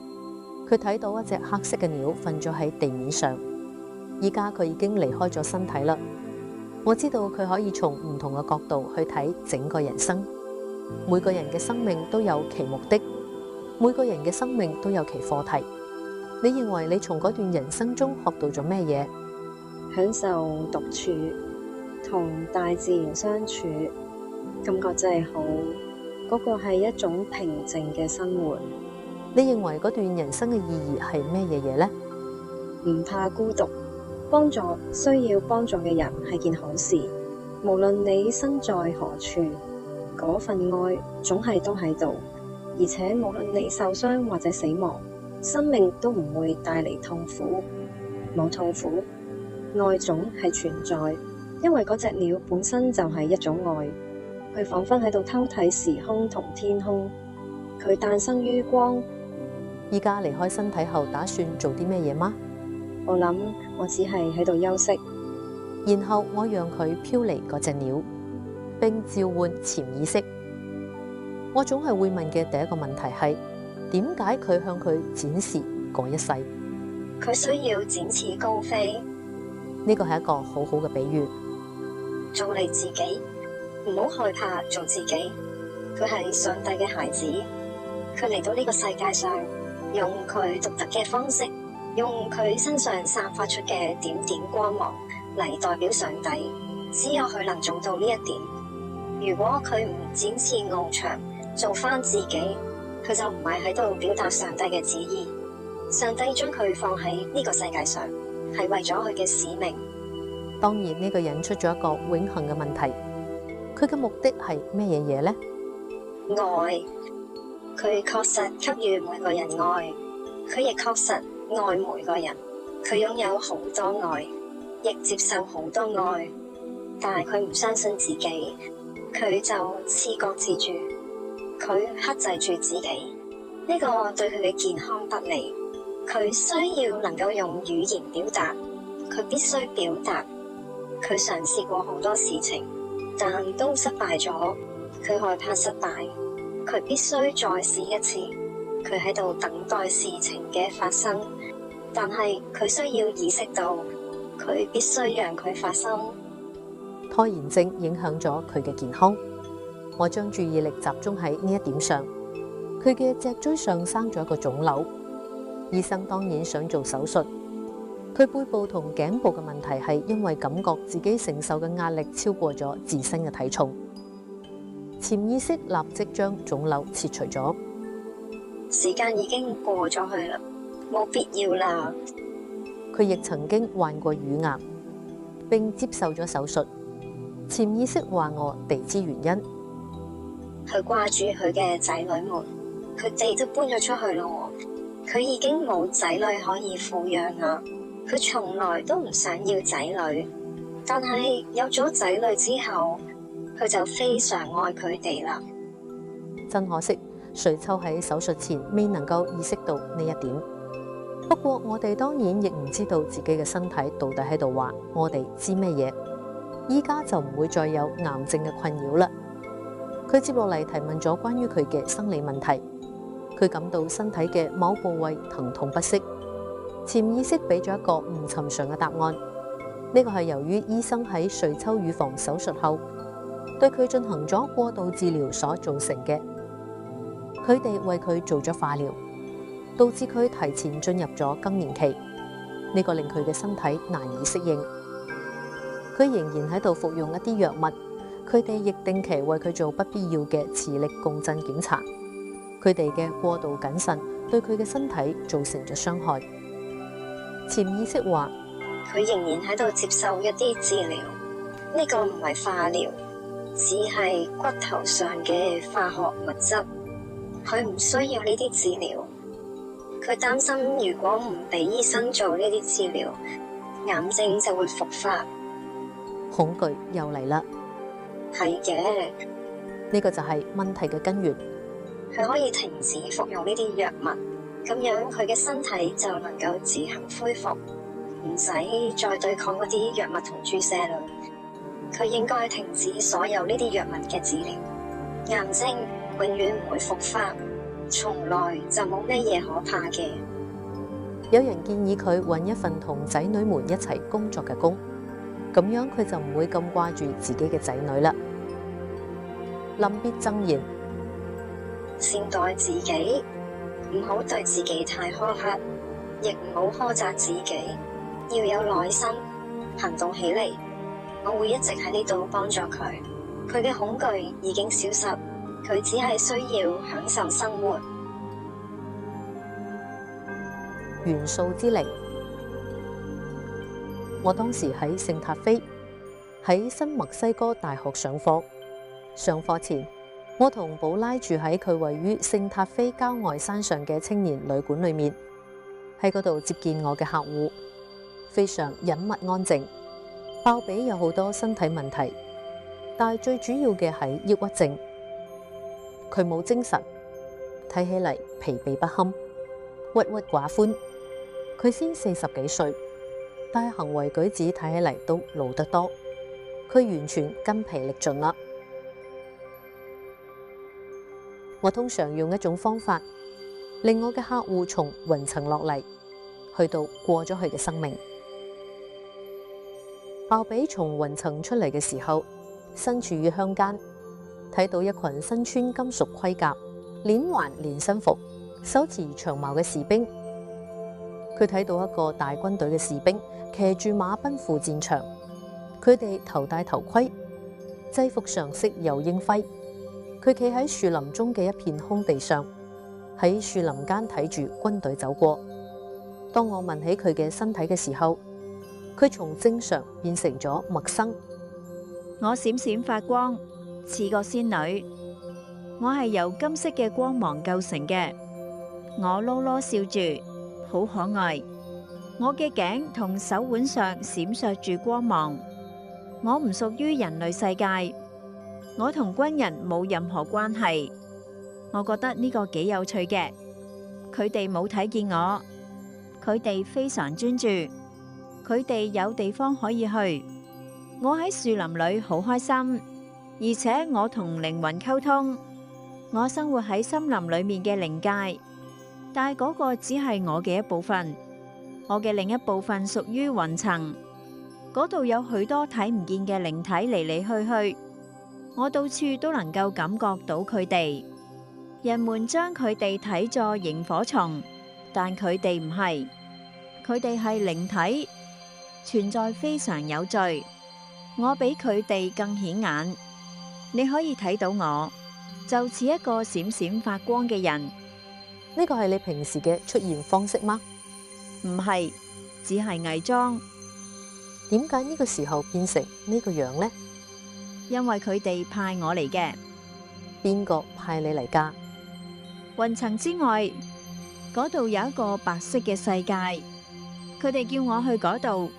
佢睇到一隻黑色嘅鳥瞓咗喺地面上。依家佢已經離開咗身體啦。我知道佢可以從唔同嘅角度去睇整個人生。每個人嘅生命都有其目的，每個人嘅生命都有其課題。你認為你從嗰段人生中學到咗咩嘢？享受獨處，同大自然相處，感覺真係好。嗰個係一種平靜嘅生活。你認為嗰段人生嘅意義係咩嘢呢？唔怕孤獨，幫助需要幫助嘅人係件好事。無論你身在何處，嗰份愛總係都喺度。而且無論你受傷或者死亡，生命都唔會帶嚟痛苦。冇痛苦，愛總係存在，因為嗰隻鳥本身就係一種愛。佢彷彿喺度偷睇時空同天空。佢誕生於光。依家離開身體後，打算做啲咩嘢嗎？我諗我只係喺度休息。然後我讓佢飄離嗰隻鳥，並召喚潛意識。我總係會問嘅第一個問題係：點解佢向佢展示嗰一世？佢需要展翅高飛。呢個係一個好好嘅比喻。做你自己，唔好害怕做自己。佢係上帝嘅孩子，佢嚟到呢個世界上，用佢獨特嘅方式，用佢身上散發出嘅點點光芒嚟代表上帝。只有佢能做到呢一點。如果佢唔展翅翱翔，做返自己，佢就唔係喺度表達上帝嘅旨意。上帝將佢放喺呢個世界上，係為咗佢嘅使命。當然呢個引出咗一個永恆嘅問題，佢嘅目的係咩嘢呢？愛，佢確實給予每個人愛，佢亦確實愛每個人。佢擁有好多愛，亦接受好多愛，但係佢唔相信自己，佢就自覺自住，佢克制住自己。呢個對佢嘅健康不利。佢需要能夠用語言表達，佢必須表達。佢嘗試過好多事情，但都失敗咗。佢害怕失敗，佢必須再試一次。佢喺度等待事情嘅發生，但係佢需要意識到，佢必須讓佢發生。拖延症影響咗佢嘅健康。我將注意力集中喺呢一點上。佢嘅脊椎上生咗一個腫瘤，醫生當然想做手術。佢背部同頸部嘅問題係因為感覺自己承受嘅壓力超過咗自身嘅體重。潛意識立即將腫瘤切除咗。時間已經過咗去啦，冇必要啦。佢亦曾經患過乳癌，並接受咗手術。潛意識話我哋知原因。佢掛住佢嘅仔女們，佢哋都搬咗出去咯。佢已經冇仔女可以撫養啦。佢從來都唔想要仔女，但係有咗仔女之後，佢就非常愛佢哋啦。真可惜，瑞秋喺手術前未能夠意識到呢一點。不過我哋當然亦唔知道自己嘅身體到底喺度話我哋知咩嘢。依家就唔會再有癌症嘅困擾啦。佢接落嚟提問咗關於佢嘅生理問題。佢感到身體嘅某部位疼痛不適。潛意識俾咗一個唔尋常嘅答案。呢個係由於醫生喺瑞秋乳房手術後對佢進行咗過度治療所造成嘅。佢哋為佢做咗化療，導致佢提前進入咗更年期。呢個令佢嘅身體難以適應。佢仍然喺度服用一啲藥物，佢哋亦定期為佢做不必要嘅磁力共振檢查。佢哋嘅過度謹慎對佢嘅身體造成咗傷害。潛意識話：佢仍然喺度接受一啲治療，呢個唔係化療，只係骨頭上嘅化學物質。佢唔需要呢啲治療。佢擔心如果唔俾醫生做呢啲治療，癌症就會復發。恐懼又嚟啦。係嘅，呢個就係問題嘅根源。佢可以停止服用呢啲藥物，咁樣佢嘅身體就能夠自行恢復，唔使再對抗嗰啲藥物同注射啦。佢應該停止所有呢啲藥物嘅治療。癌症永遠唔會復發，從來就冇咩嘢可怕嘅。有人建議佢揾一份同仔女們一齊工作嘅工。咁樣佢就唔會咁掛住自己嘅仔女啦。臨別贈言：善待自己，唔好對自己太苛刻，亦唔好苛責自己，要有耐心，行動起嚟。我會一直喺呢度幫助佢，佢嘅恐懼已經消失，佢只係需要享受生活。元素之靈。我當時喺聖塔菲，喺新墨西哥大學上課。上課前，我同寶拉住喺佢位於聖塔菲郊外山上嘅青年旅館裏面，喺嗰度接見我嘅客戶，非常隱密安靜。鮑比有好多身體問題，但係最主要嘅係抑鬱症。佢冇精神，睇起嚟疲憊不堪，鬱鬱寡歡。佢先40幾歲，但係行為舉止睇起嚟都老得多。佢完全筋疲力盡啦。我通常用一種方法，令我嘅客戶從雲層落嚟，去到過咗去嘅生命。鮑比從雲層出嚟嘅時候，身處於鄉間，睇到一群身穿金屬盔甲、鏈環連身服、手持長矛嘅士兵。佢睇到一個大軍隊嘅士兵騎住馬奔赴戰場，佢哋頭戴頭盔，制服上飾有鷹徽。佢企喺樹林中嘅一片空地上，喺樹林間睇住軍隊走過。當我問起佢嘅身體嘅時候，佢從正常變成咗陌生。我閃閃發光，似個仙女。我係由金色嘅光芒構成嘅。我囉囉笑住，好可愛。我嘅頸同手腕上閃爍住光芒。我唔屬於人類世界。我同軍人冇任何關係。我覺得呢個幾有趣嘅。佢哋冇睇見我，佢哋非常專注，佢哋有地方可以去。我喺樹林裏好開心，而且我同靈魂溝通。我生活喺森林裏面嘅靈界，但係嗰個只係我嘅一部分。我嘅另一部分屬於雲層，嗰度有許多睇唔見嘅靈體嚟嚟去去。我到處都能夠感覺到佢哋。人們將佢哋睇作螢火蟲，但佢哋唔係，佢哋係靈體，存在非常有序。我比佢哋更顯眼，你可以睇到我，就似一個閃閃發光嘅人。呢個係你平時嘅出現方式嗎？唔係，只係偽裝。點解呢個時候變成呢個樣呢？因為佢哋派我嚟嘅。邊個派你嚟㗎？雲層之外，嗰度有一個白色嘅世界，佢哋叫我去嗰度。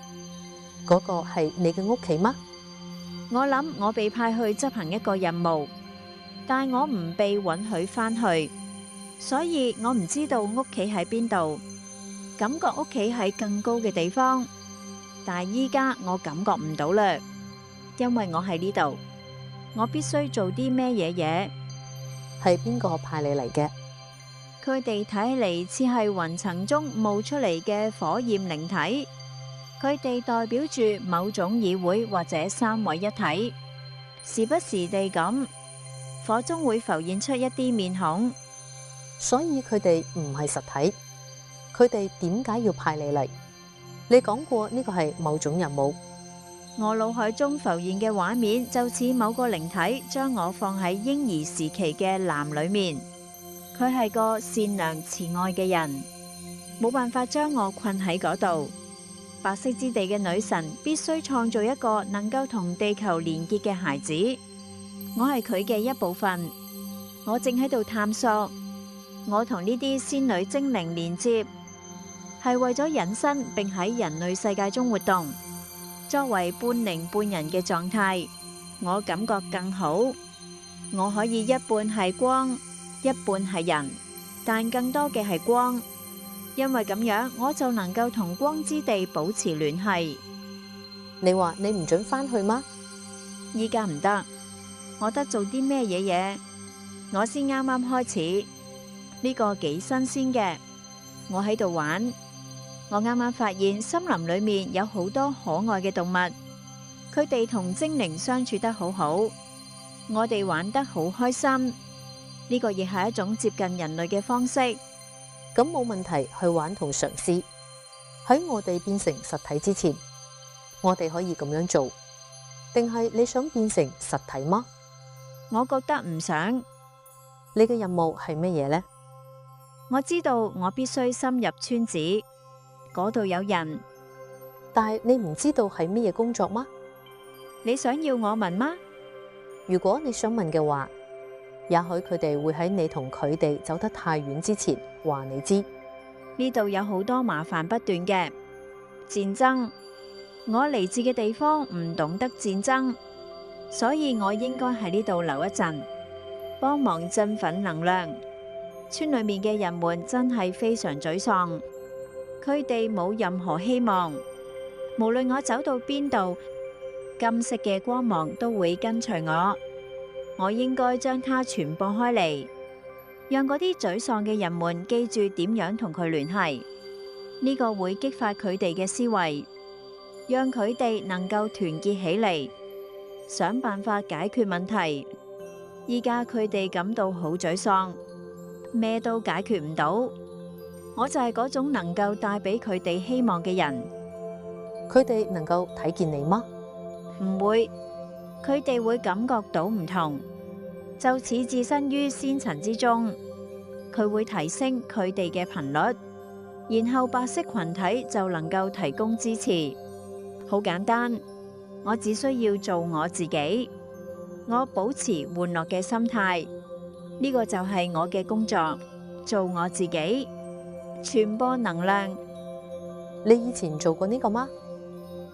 嗰個係你嘅屋企嗎？我諗我被派去執行一個任務，但我唔被允許返去，所以我唔知道屋企喺邊度。感覺屋企喺更高嘅地方，但係依家我感覺唔到啦。因為我喺呢度，我必須做啲咩嘢？係邊個派你嚟嘅？佢哋睇起嚟似係雲層中冒出嚟嘅火焰靈體，佢哋代表住某種議會或者三位一體。時不時地咁，火中會浮現出一啲面孔，所以佢哋唔係實體。佢哋點解要派你嚟？你講過呢個係某種任務。我腦海中浮現嘅畫面就似某個靈體將我放喺嬰兒時期嘅籃裏面，佢係個善良慈愛嘅人，冇辦法將我困喺嗰度。白色之地嘅女神必須創造一個能夠同地球連結嘅孩子，我係佢嘅一部分。我正喺度探索，我同呢啲仙女精靈連接，係為咗隱身並喺人類世界中活動。作為半靈半人嘅狀態，我感覺更好。我可以一半係光，一半係人，但更多嘅係光，因為咁樣我就能夠同光之地保持聯繫。你話你唔准返去嗎？依家唔得，我得做啲咩嘢？我先啱啱開始，呢個幾新鮮嘅，我喺度玩。我啱啱發現森林裏面有好多可愛嘅動物，佢哋同精靈相處得好好，我哋玩得好開心。呢個亦係一種接近人類嘅方式。咁冇問題，去玩同嘗試。喺我哋變成實體之前，我哋可以咁樣做。定係你想變成實體嗎？我覺得唔想。你嘅任務係乜嘢呢？我知道我必須深入村子。嗰度有人，但係你唔知道係乜嘢工作嗎？你想要我問嗎？如果你想問嘅話，也許佢哋會喺你同佢哋走得太遠之前話你知。呢度有好多麻煩不斷嘅戰爭，我嚟自嘅地方唔懂得戰爭，所以我應該喺呢度留一陣，幫忙振奮能量。村裏面嘅人們真係非常沮喪，佢哋冇任何希望。無論我走到邊度，金色嘅光芒都會跟隨我。我應該將它傳播開嚟，讓嗰啲沮喪嘅人們記住點樣同佢聯繫。呢個會激發佢哋嘅思維，讓佢哋能夠團結起嚟，想辦法解決問題。依家佢哋感到好沮喪，咩都解決唔到。我就係嗰種能夠帶俾佢哋希望嘅人。佢哋能夠睇見你嗎？唔會，佢哋會感覺到唔同，就似置身於仙塵之中。佢會提升佢哋嘅頻率，然後白色群體就能夠提供支持。好簡單，我只需要做我自己，我保持玩樂嘅心態，呢個就係我嘅工作，做我自己，傳播能量。你以前做過呢個嗎？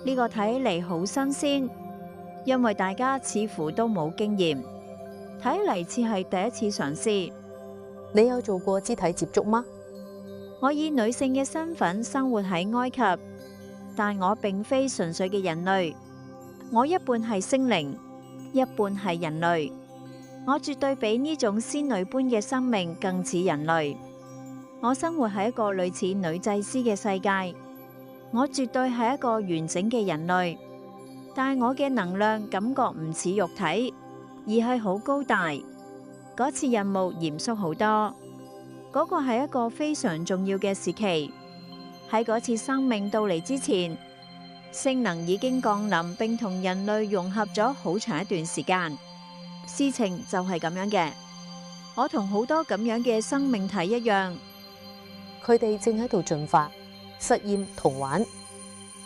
呢個睇起嚟好新鮮，因為大家似乎都冇經驗，睇嚟似係第一次嘗試。你有做過肢體接觸嗎？我以女性嘅身份生活喺埃及，但我並非純粹嘅人類，我一半係精靈，一半係人類。我絕對比呢種仙女般嘅生命更似人類。我生活喺一個類似女祭司嘅世界。我絕對係一個完整嘅人類，但我嘅能量感覺唔似肉體，而係好高大。嗰次任務嚴肅好多，嗰個係一個非常重要嘅時期。喺嗰次生命到嚟之前，聖能已經降臨，並同人類融合咗好長一段時間。事情就係咁樣嘅。我同好多咁樣嘅生命體一樣，佢哋正喺度進化。實驗同玩，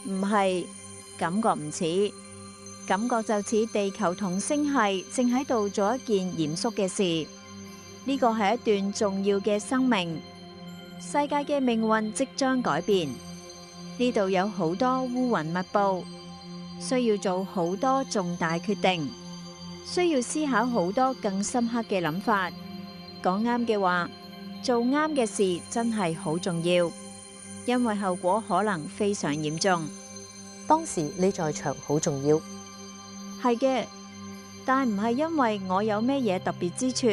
唔係，感覺唔似，感覺就似地球同星系正喺度做一件嚴肅嘅事。呢個係一段重要嘅生命，世界嘅命運即將改變。呢度有好多烏雲密布，需要做好多重大決定，需要思考好多更深刻嘅諗法。講啱嘅話，做啱嘅事真係好重要。因為後果可能非常嚴重。當時你在場好重要，係嘅，但唔係因為我有咩嘢特別之處，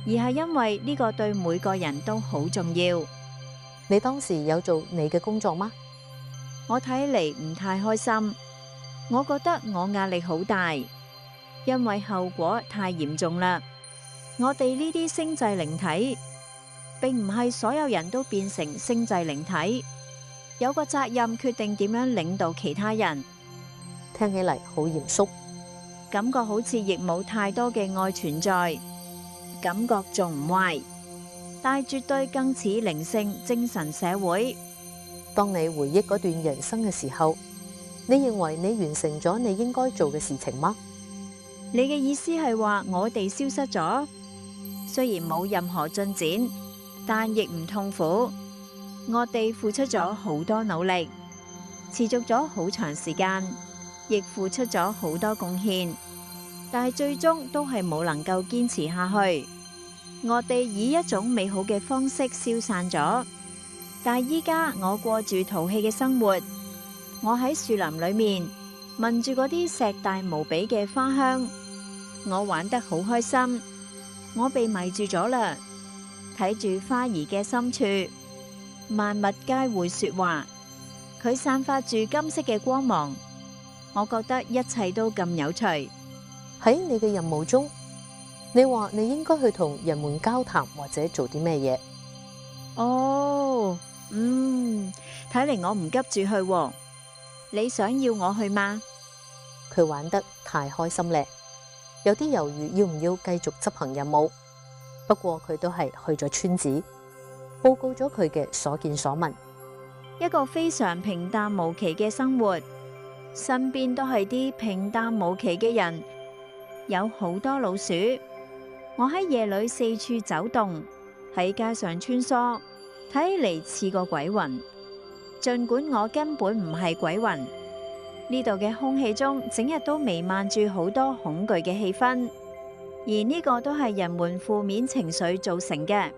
而係因為呢個對每個人都好重要。你當時有做你嘅工作嗎？我睇嚟唔太開心，我覺得我壓力好大，因為後果太嚴重啦。我哋呢啲星際靈體，並唔係所有人都變成星際靈體，有個責任決定點樣領導其他人。聽起嚟好嚴肅，感覺好似亦冇太多嘅愛存在，感覺仲唔壞，但絕對更似靈性精神社會。當你回憶嗰段人生嘅時候，你認為你完成咗你應該做嘅事情嗎？你嘅意思係話我哋消失咗，雖然冇任何進展，但亦唔痛苦。我哋付出咗好多努力，持續咗好長時間，亦付出咗好多貢獻，但係最終都係冇能夠堅持下去。我哋以一種美好嘅方式消散咗，但係依家我過住淘氣嘅生活。我喺樹林裏面聞住嗰啲碩大無比嘅花香，我玩得好開心。我被迷住咗啦，睇住花兒嘅深處，萬物皆會說話。佢散發住金色嘅光芒，我覺得一切都咁有趣。喺你嘅任務中，你話你應該去同人們交談或者做啲咩嘢？哦，睇嚟我唔急住去喎。你想要我去嗎？佢玩得太開心咧，有啲猶豫要唔要繼續執行任務。不過佢都係去咗村子，報告咗佢嘅所見所聞。一個非常平淡無奇嘅生活，身邊都係啲平淡無奇嘅人，有好多老鼠。我喺夜裏四處走動，喺街上穿梭，睇起嚟似個鬼魂。儘管我根本唔係鬼魂，呢度嘅空氣中整日都彌漫住好多恐懼嘅氣氛，而呢個都係人們負面情緒造成嘅。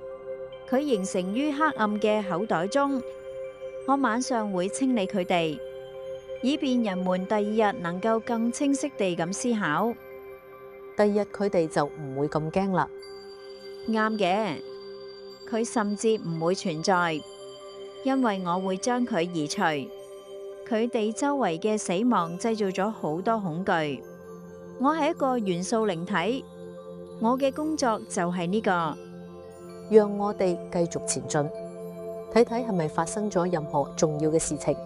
佢形成於黑暗嘅口袋中，我晚上會清理佢哋，以便人們第二日能夠更清晰地咁思考。第二日佢哋就唔會咁驚啦。啱嘅，佢甚至唔會存在，因為我會將佢移除。佢哋周圍嘅死亡製造咗好多恐懼。我係一個元素靈體，我嘅工作就係呢個。讓我哋繼續前進，睇睇係咪發生咗任何重要嘅事情。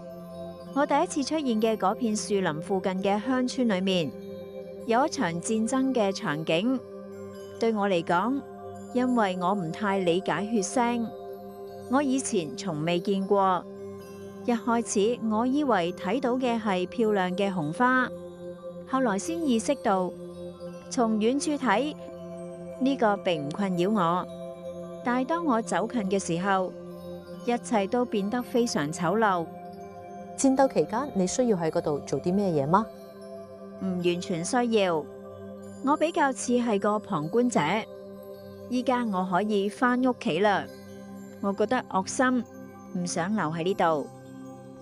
我第一次出現嘅嗰片樹林附近嘅鄉村裏面，有一場戰爭嘅場景。對我嚟講，因為我唔太理解血腥，我以前從未見過。一開始我以為睇到嘅係漂亮嘅紅花，後來先意識到，從遠處睇呢個並唔困擾我，但係當我走近嘅時候，一切都變得非常醜陋。戰鬥期間，你需要喺嗰度做啲咩嘢嗎？唔完全需要，我比較似係個旁觀者。依家我可以返屋企啦，我覺得惡心，唔想留喺呢度。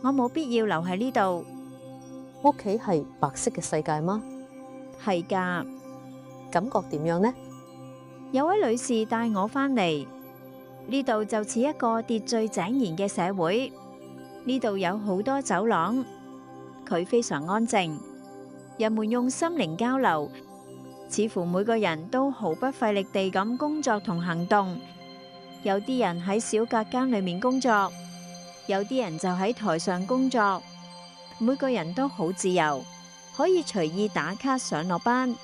我冇必要留喺呢度。屋企係白色嘅世界嗎？係㗎。感覺點樣呢？有位女士帶我返嚟，呢度就似一個秩序井然嘅社會。呢度有好多走廊，佢非常安靜。人們用心靈交流，似乎每個人都毫不費力地咁工作同行動。有啲人喺小隔間裏面工作，有啲人就喺台上工作。每個人都好自由，可以隨意打卡上落班。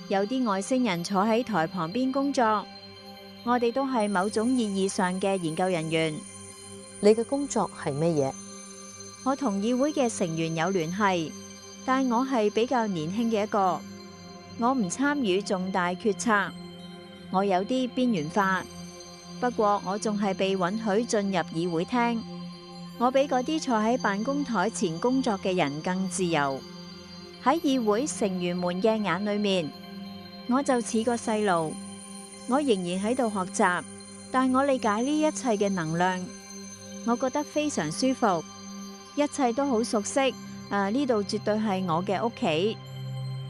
有啲外星人坐喺台旁邊工作。我哋都係某種意義上嘅研究人員。你嘅工作係咩嘢？我同議會嘅成員有聯繫，但我係比較年輕嘅一個。我唔參與重大決策，我有啲邊緣化。不過我仲係被允許進入議會廳。我比嗰啲坐喺辦公台前工作嘅人更自由。喺議會成員們嘅眼裏面，我就似個細路。我仍然喺度學習，但我理解呢一切嘅能量。我覺得非常舒服，一切都好熟悉。呢度絕對係我嘅屋企，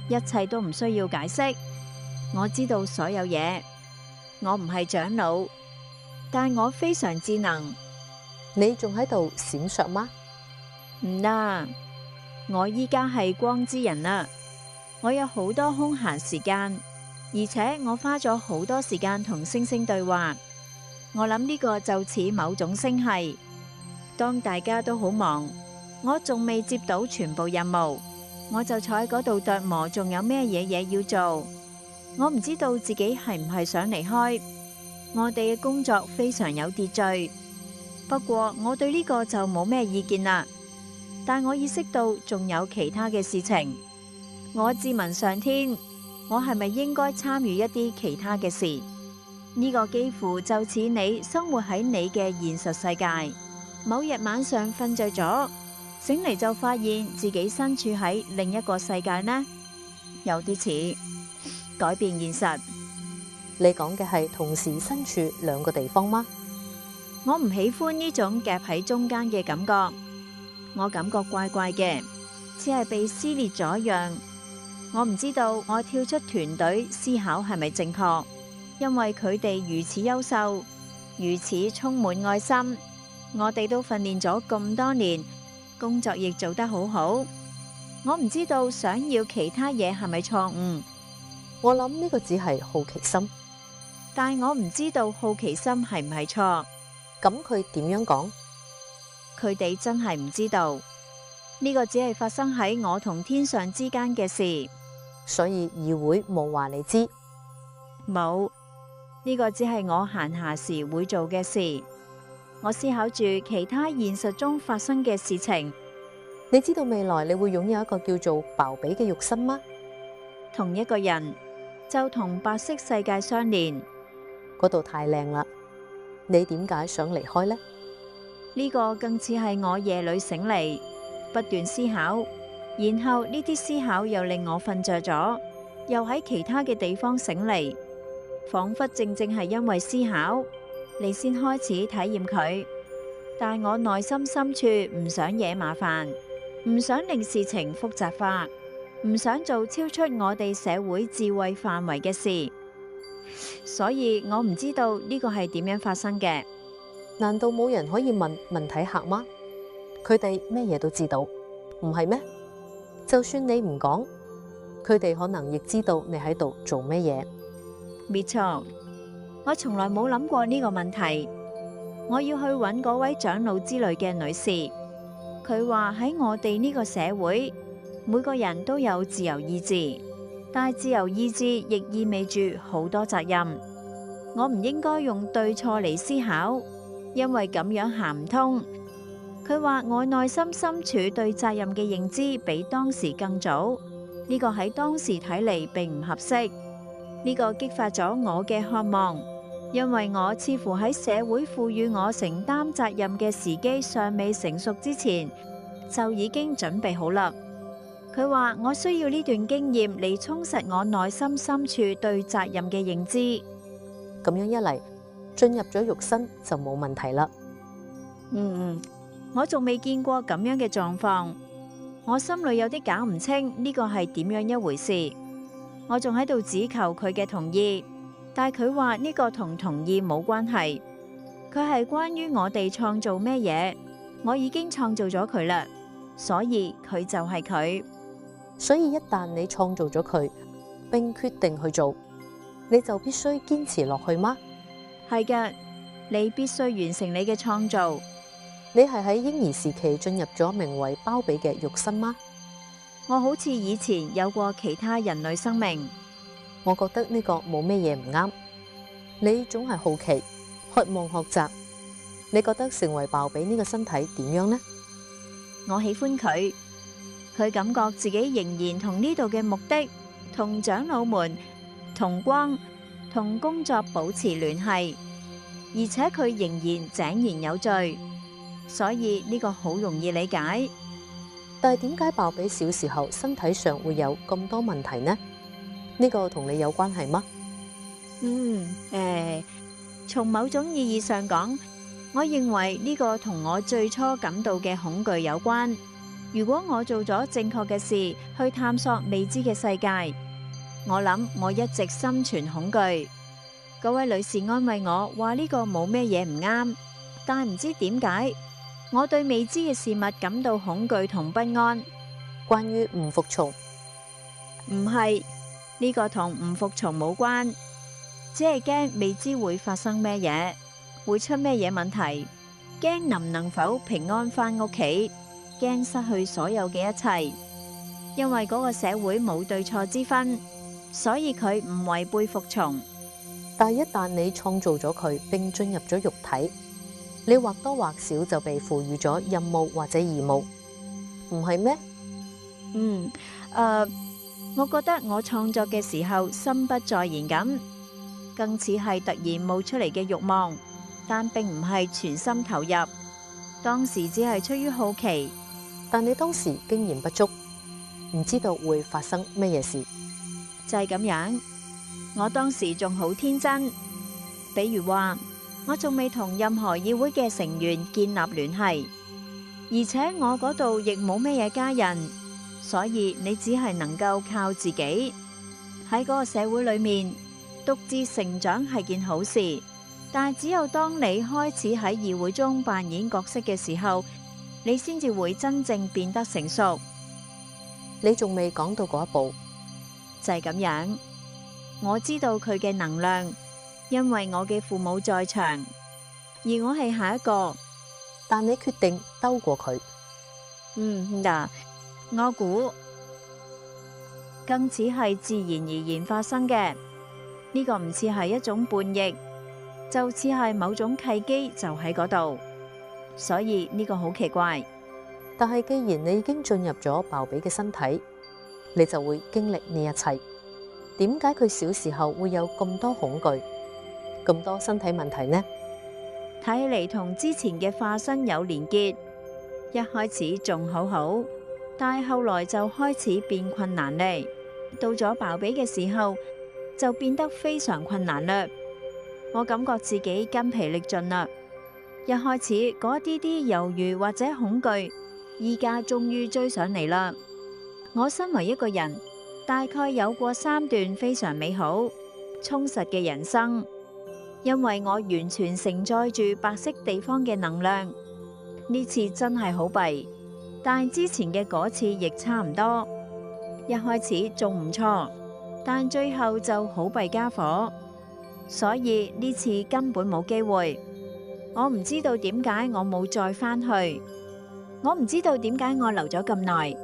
一切都唔需要解釋。我知道所有嘢。我唔係長老，但我非常智能。你仲喺度閃爍嗎？唔啦，我依家係光之人啦。我有好多空閒時間，而且我花咗好多時間同星星對話。我諗呢個就似某種星系。當大家都好忙，我仲未接到全部任務，我就坐喺嗰度琢磨仲有咩嘢要做。我唔知道自己係唔係想離開。我哋嘅工作非常有秩序，不過我對呢個就冇咩意見啦。但我意識到仲有其他嘅事情。我自問上天，我係咪應該參與一啲其他嘅事？呢個幾乎就似你生活喺你嘅現實世界，某日晚上瞓着咗，醒嚟就發現自己身處喺另一個世界呢？有啲似改變現實。你講嘅係同時身處兩個地方嗎？我唔喜歡呢種夾喺中間嘅感覺，我感覺怪怪嘅，似係被撕裂咗一樣。我唔知道我跳出團隊思考係咪正確，因為佢哋如此優秀，如此充滿愛心，我哋都訓練咗咁多年，工作亦做得好好。我唔知道想要其他嘢係咪錯誤，我諗呢個只係好奇心，但我唔知道好奇心係唔係錯。咁佢點樣講？佢哋真係唔知道，呢個只係發生喺我同天上之間嘅事，所以議會冇話你知。冇，呢個只係我閒暇時會做嘅事。我思考住其他現實中發生嘅事情。你知道未來你會擁有一個叫做鮑比嘅肉身嗎？同一個人就同白色世界相連。嗰度太靚啦，你點解想離開呢？呢個更似係我夜裏醒嚟，不斷思考，然後呢啲思考又令我瞓着咗，又喺其他嘅地方醒嚟，仿佛正正係因為思考，你先開始體驗佢。但我內心深處唔想惹麻煩，唔想令事情複雜化，唔想做超出我哋社會智慧範圍嘅事，所以我唔知道呢個係點樣發生嘅。難道冇人可以問問題客嗎？佢哋咩嘢都知道，唔係咩？就算你唔講，佢哋可能亦知道你喺度做咩嘢。沒錯，我從來冇諗過呢個問題。我要去揾嗰位長老之類嘅女士，佢話喺我哋呢個社會，每個人都有自由意志，但係自由意志亦意味住好多責任。我唔應該用對錯嚟思考，因為咁樣行唔通。佢話我內心深處對責任嘅認知比當時更早，呢個喺當時睇嚟並唔合適。呢個激發咗我嘅渴望，因為我似乎喺社會賦予我承擔責任嘅時機尚未成熟之前，就已經準備好啦。佢話我需要呢段經驗嚟充實我內心深處對責任嘅認知。咁樣一嚟，進入咗肉身就冇問題啦。我仲未見過咁樣嘅狀況，我心裏有啲搞唔清呢個係點樣一回事。我仲喺度只求佢嘅同意，但係佢話呢個同同意冇關係，佢係關於我哋創造咩嘢，我已經創造咗佢啦，所以佢就係佢。所以一旦你創造咗佢，並決定去做，你就必須堅持落去嗎？係嘅，你必須完成你嘅創造。你係喺嬰兒時期進入咗名為包比嘅肉身嗎？我好似以前有過其他人類生命。我覺得呢個冇咩嘢唔啱。你總係好奇，渴望學習。你覺得成為包比呢個身體點樣呢？我喜歡佢，佢感覺自己仍然同呢度嘅目的、同長老們、同光、同工作保持聯繫，而且佢仍然井然有序，所以呢個好容易理解。但係點解包比小時候身體上會有咁多問題呢？呢個同你有關係嗎？從某種意義上講，我認為呢個同我最初感到嘅恐懼有關。如果我做咗正確嘅事，去探索未知嘅世界，我諗我一直心存恐懼。嗰位女士安慰我話呢個冇咩嘢唔啱，但唔知點解，我對未知嘅事物感到恐懼同不安。關於唔服從？唔係，呢個同唔服從冇關，只係驚未知會發生咩嘢，會出咩嘢問題，驚能否平安返屋企，驚失去所有嘅一切。因為嗰個社會冇對錯之分，所以佢唔違背服從。但一旦你創造咗佢，並進入咗肉體，你或多或少就被賦予咗任務或者義務，唔係咩？我覺得我創作嘅時候心不在焉咁，更似係突然冒出嚟嘅慾望，但並唔係全心投入。當時只係出於好奇，但你當時經驗不足，唔知道會發生咩嘢事。就係咁樣。我當時仲好天真，比如話我仲未同任何議會嘅成員建立聯繫，而且我嗰度亦冇咩嘢家人，所以你只係能夠靠自己。喺嗰個社會裏面，獨自成長係件好事，但係只有當你開始喺議會中扮演角色嘅時候，你先至會真正變得成熟。你仲未講到嗰一步。就係咁樣。我知道佢嘅能量，因為我嘅父母在場，而我係下一個。但你決定兜過佢。我估更似係自然而然發生嘅。呢個唔似係一種叛逆，就似係某種契機就喺嗰度。所以呢個好奇怪。但係既然你已經進入咗包比嘅身體，你就會經歷呢一切。點解佢小時候會有咁多恐懼、咁多身體問題呢？睇起嚟同之前嘅化身有連結。一開始仲好好，但係後來就開始變困難呢。到咗爆髀嘅時候，就變得非常困難啦。我感覺自己筋疲力盡啦。一開始嗰啲啲猶豫或者恐懼，依家終於追上嚟啦。我身為一個人，大概有過3段非常美好、充實嘅人生，因為我完全承載住白色地方嘅能量。呢次真係好弊，但之前嘅嗰次亦差唔多。一開始仲唔錯，但最後就好弊家伙，所以呢次根本冇機會。我唔知道點解我冇再返去，我唔知道點解我留咗咁耐。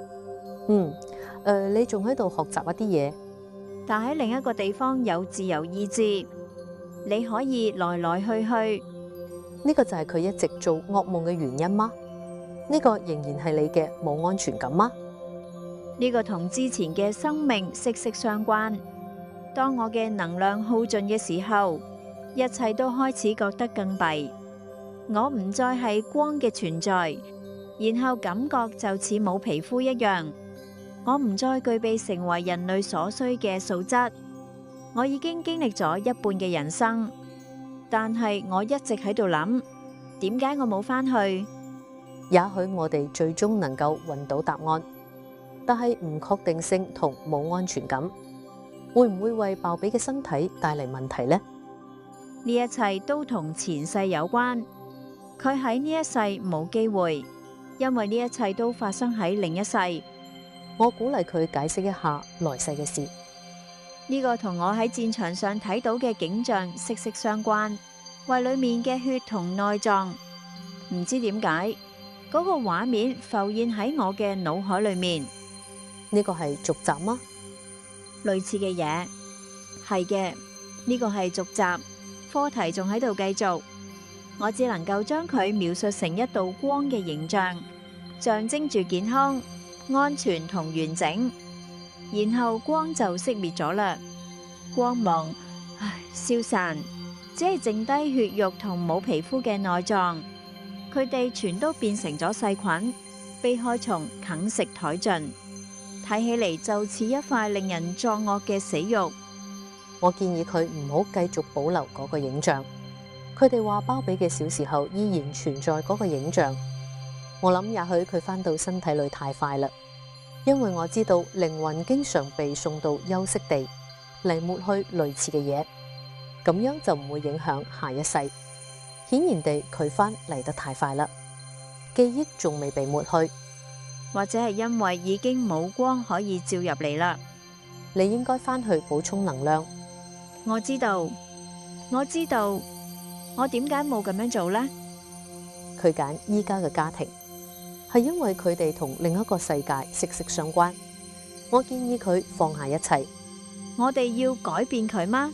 你仲喺度學習一啲嘢，但喺另一個地方有自由意志，你可以來來去去。呢個就係佢一直做噩夢嘅原因嗎？呢個仍然係你嘅冇安全感嗎？呢個同之前嘅生命息息相關。當我嘅能量耗盡嘅時候，一切都開始覺得更弊。我唔再係光嘅存在，然後感覺就似冇皮膚一樣。我唔再具備成為人類所需嘅素質。我已經經歷咗一半嘅人生，但係我一直喺度諗，點解我冇返去？也許我哋最終能夠揾到答案，但係唔確定性同冇安全感，會唔會為鮑比嘅身體帶嚟問題呢？呢一切都同前世有關。佢喺呢一世冇機會，因為呢一切都發生喺另一世。我鼓勵佢解釋一下來世嘅事。呢個同我喺戰場上睇到嘅景象息息相關，胃裏面嘅血同內臟。唔知點解嗰個畫面浮現喺我嘅腦海裏面。呢個係續集嗎？類似嘅嘢，係嘅，呢個係續集，課題仲喺度繼續。我只能夠將佢描述成一道光嘅形象，象徵住健康、安全同完整。然後光就熄滅咗啦，光芒消散，只係剩低血肉同冇皮膚嘅內臟，佢哋全都變成咗細菌，被害蟲啃食殆盡，睇起嚟就似一塊令人作惡嘅死肉。我建議佢唔好繼續保留嗰個影像。佢哋話鮑比嘅小時候依然存在嗰個影像。我諗也許佢返到身體裏太快啦，因為我知道靈魂經常被送到休息地嚟抹去類似嘅嘢，咁樣就唔會影響下一世。顯然地，佢返嚟得太快啦，記憶仲未被抹去，或者係因為已經冇光可以照入嚟啦。你應該返去補充能量。我知道，我點解冇咁樣做呢？佢揀依家嘅家庭，係因為佢哋同另一個世界息息相關。我建議佢放下一切。我哋要改變佢嗎？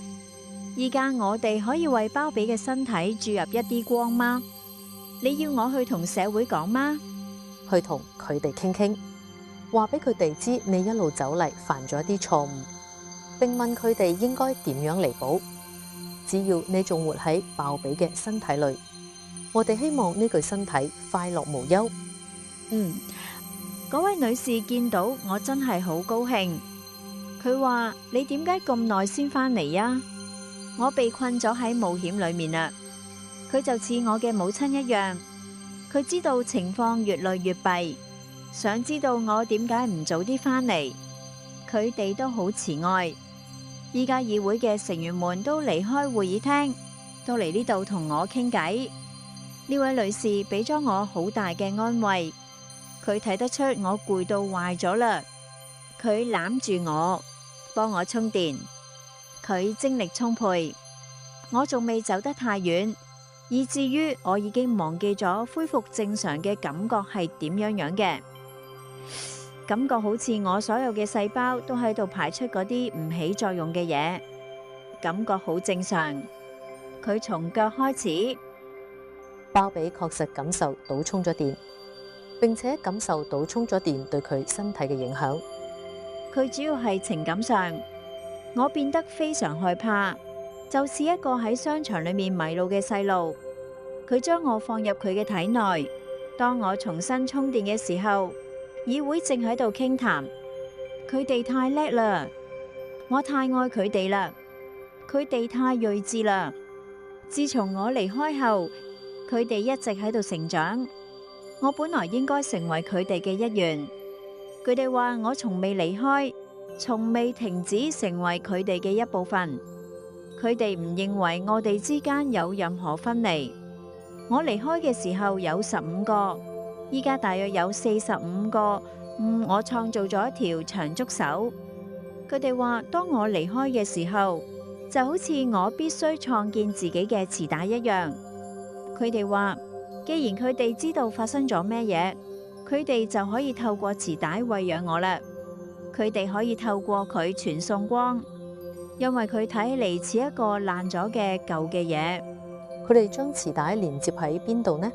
依家我哋可以為鮑比嘅身體注入一啲光嗎？你要我去同社會講嗎？去同佢哋傾傾，話俾佢哋知你一路走嚟犯咗一啲錯誤，並問佢哋應該點樣彌補。只要你仲活喺鮑比嘅身體裏，我哋希望呢具身體快樂無憂。嗰位女士見到我真係好高興。佢話：你點解咁耐先返嚟呀？我被困咗喺冒險裏面啦。佢就似我嘅母親一樣，佢知道情況越來越弊，想知道我點解唔早啲返嚟。佢哋都好慈愛。依家議會嘅成員們都離開會議廳，都嚟呢度同我傾偈。呢位女士俾咗我好大嘅安慰。佢睇得出我攰到壞咗啦，佢攬住我，幫我充電。佢精力充沛。我仲未走得太遠，以至於我已經忘記咗恢復正常嘅感覺係點樣嘅。感覺好似我所有嘅細胞都喺度排出嗰啲唔起作用嘅嘢，感覺好正常。佢從腳開始，鮑比確實感受倒充咗電，並且感受倒充咗電對佢身體嘅影響。佢主要係情感上，我變得非常害怕，就似一個喺商場裏面迷路嘅細路。佢將我放入佢嘅體內，當我重新充電嘅時候，議會正喺度傾談，佢哋太叻啦，我太愛佢哋啦，佢哋太睿智啦。自從我離開後，佢哋一直喺度成長，我本來應該成為佢哋嘅一員。佢哋話我從未離開，從未停止成為佢哋嘅一部分。佢哋唔認為我哋之間有任何分離。我離開嘅時候有15個，依家大約有45個。我創造咗一條長觸手。佢哋話當我離開嘅時候，就好似我必須創建自己嘅臍帶一樣。佢哋話既然佢哋知道發生咗咩嘢，佢哋就可以透過臍帶餵養我啦。佢哋可以透過佢傳送光，因為佢睇起嚟似一個爛咗嘅舊嘅嘢。佢哋將臍帶連接喺邊度呢？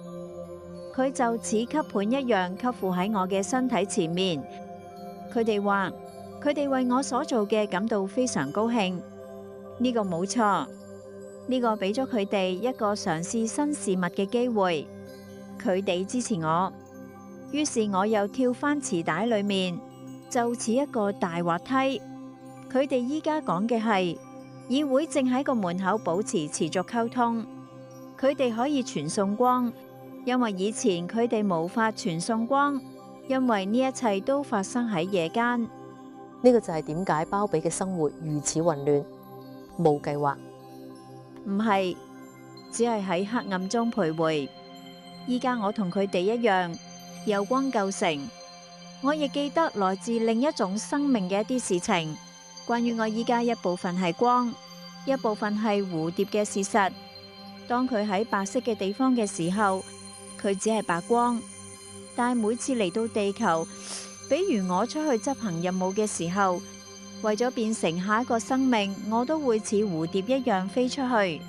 佢就似吸盤一樣吸附喺我嘅身體前面。佢哋話佢哋為我所做嘅感到非常高興。呢個冇錯，呢個俾咗佢哋一個嘗試新事物嘅機會。佢哋支持我，於是我又跳返臍帶裏面，就似一個大滑梯。佢哋依家講嘅係議會正喺個門口保持持續溝通。佢哋可以傳送光，因為以前佢哋無法傳送光，因為呢一切都發生喺夜間。呢個就係點解包比嘅生活如此混亂，冇計劃。唔係，只係喺黑暗中徘徊。依家我同佢哋一樣，由光構成。我亦記得來自另一種生命嘅一啲事情，關於我依家一部分係光，一部分係蝴蝶嘅事實。當佢喺白色嘅地方嘅時候，佢只係白光，但係每次嚟到地球，比如我出去執行任務嘅時候，為咗變成下一個生命，我都會似蝴蝶一樣飛出去。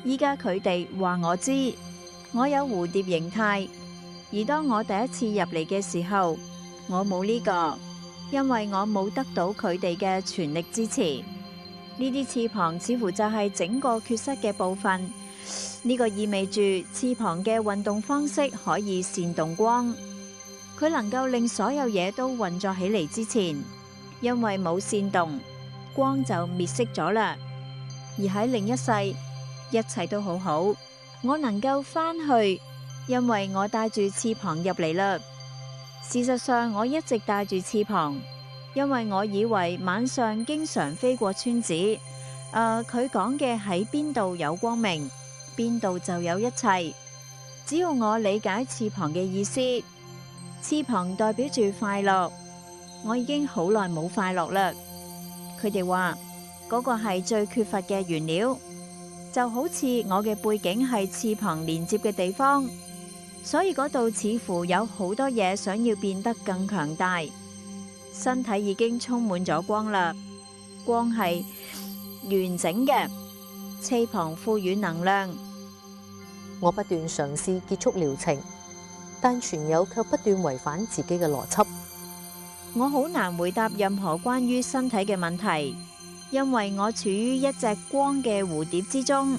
依家佢哋話我知，我有蝴蝶形態，而當我第一次入嚟嘅時候，我冇呢個，因為我冇得到佢哋嘅全力支持。呢啲翅膀似乎就係整個缺失嘅部分。呢個意味住翅膀嘅運動方式可以煽動光，佢能夠令所有嘢都運作起嚟之前，因為冇煽動，光就滅熄咗啦。而喺另一世，一切都好好，我能夠返去，因為我帶住翅膀入嚟啦。事實上，我一直帶住翅膀，因為我以為晚上經常飛過村子。佢講嘅喺邊度有光明，邊度就有一切。只要我理解翅膀嘅意思，翅膀代表住快樂。我已經好耐冇快樂啦。佢哋話嗰個係最缺乏嘅原料，就好似我嘅背景係翅膀連接嘅地方，所以嗰度似乎有好多嘢想要變得更強大。身體已經充滿咗光啦，光係完整嘅，翅膀賦予能量。我不斷嘗試結束療程，但全友卻不斷違反自己嘅邏輯。我好難回答任何關於身體嘅問題，因為我處於一隻光嘅蝴蝶之中，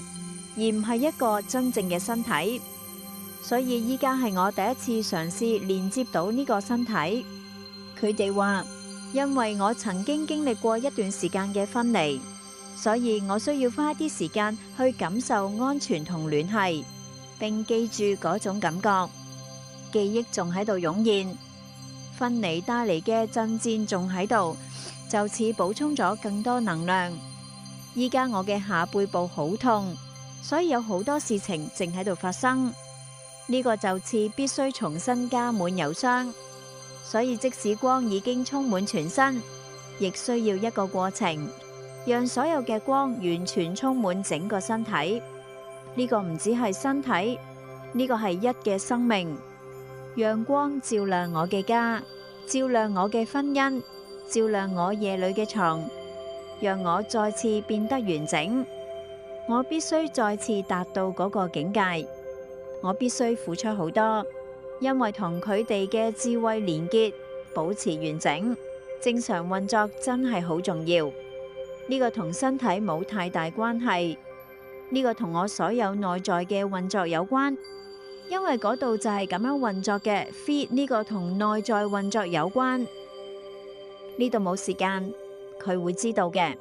而唔係一個真正嘅身體。所以依家係我第一次嘗試連接到呢個身體。佢哋話，因為我曾經經歷過一段時間嘅分離，所以我需要花一啲時間去感受安全同聯繫，並記住嗰種感覺。記憶仲喺度湧現，分離帶嚟嘅震顫仲喺度，就似補充咗更多能量。依家我嘅下背部好痛，所以有好多事情正喺度發生。呢個就似必須重新加滿油箱，所以即使光已經充滿全身，亦需要一個過程，讓所有嘅光完全充滿整個身體。呢個唔只係身體，呢個係一嘅生命。讓光照亮我嘅家，照亮我嘅婚姻，照亮我夜裏嘅床，讓我再次變得完整。我必須再次達到嗰個境界。我必須付出好多，因為同佢哋嘅智慧連結，保持完整，正常運作真係好重要。呢個同身體冇太大關係，呢個同我所有內在嘅運作有關。因為嗰度就係咁樣運作嘅。feed 呢個同內在運作有關，呢度冇時間，佢會知道嘅，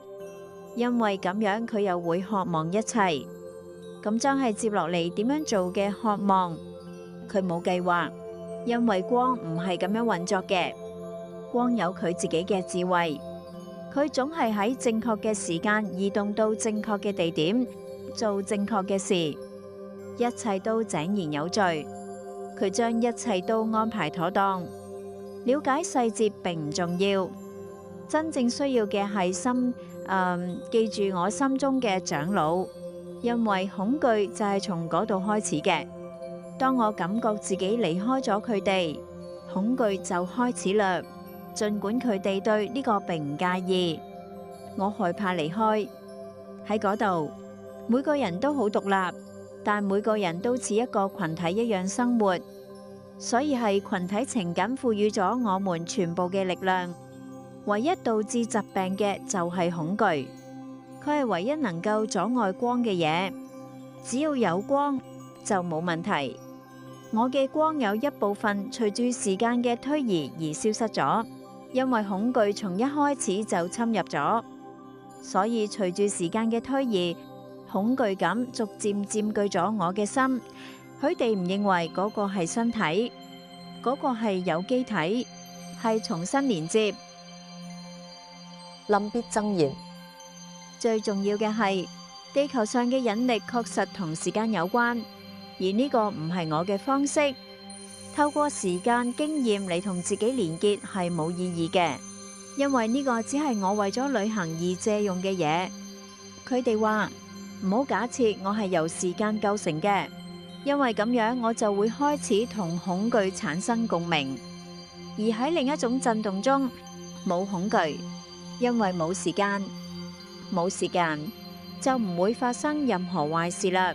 因為咁樣佢又會渴望一切。咁將係接落嚟點樣做嘅渴望，佢冇計劃，因為光唔係咁樣運作嘅。光有佢自己嘅智慧，佢總係喺正確嘅時間移動到正確嘅地點，做正確嘅事，一切都井然有序。佢將一切都安排妥當。了解細節並唔重要，真正需要嘅係記住我心中嘅長老，因為恐懼就係從嗰度開始嘅。當我感覺自己離開咗佢哋，恐懼就開始啦。儘管佢哋對呢個並唔介意，我害怕離開。喺嗰度，每個人都好獨立，但每個人都似一個群體一樣生活，所以係群體情感賦予咗我們全部嘅力量。唯一導致疾病嘅就係恐懼，佢係唯一能夠阻礙光嘅嘢。只要有光就冇問題。我嘅光有一部分隨住時間嘅推移而消失咗，因為恐懼從一開始就侵入咗，所以隨住時間嘅推移，恐懼感逐漸佔據咗我嘅心。佢哋唔認為嗰個係身體，嗰個係有機體，係重新連接。臨別贈言，最重要嘅係地球上嘅引力確實同時間有關，而呢個唔係我嘅方式。透過時間經驗嚟同自己連結係冇意義嘅，因為呢個只係我為咗旅行而借用嘅嘢。佢哋話唔好假設我係由時間構成嘅，因為咁樣我就會開始同恐懼產生共鳴，而喺另一種震動中冇恐懼，因為冇時間，冇時間就唔會發生任何壞事啦。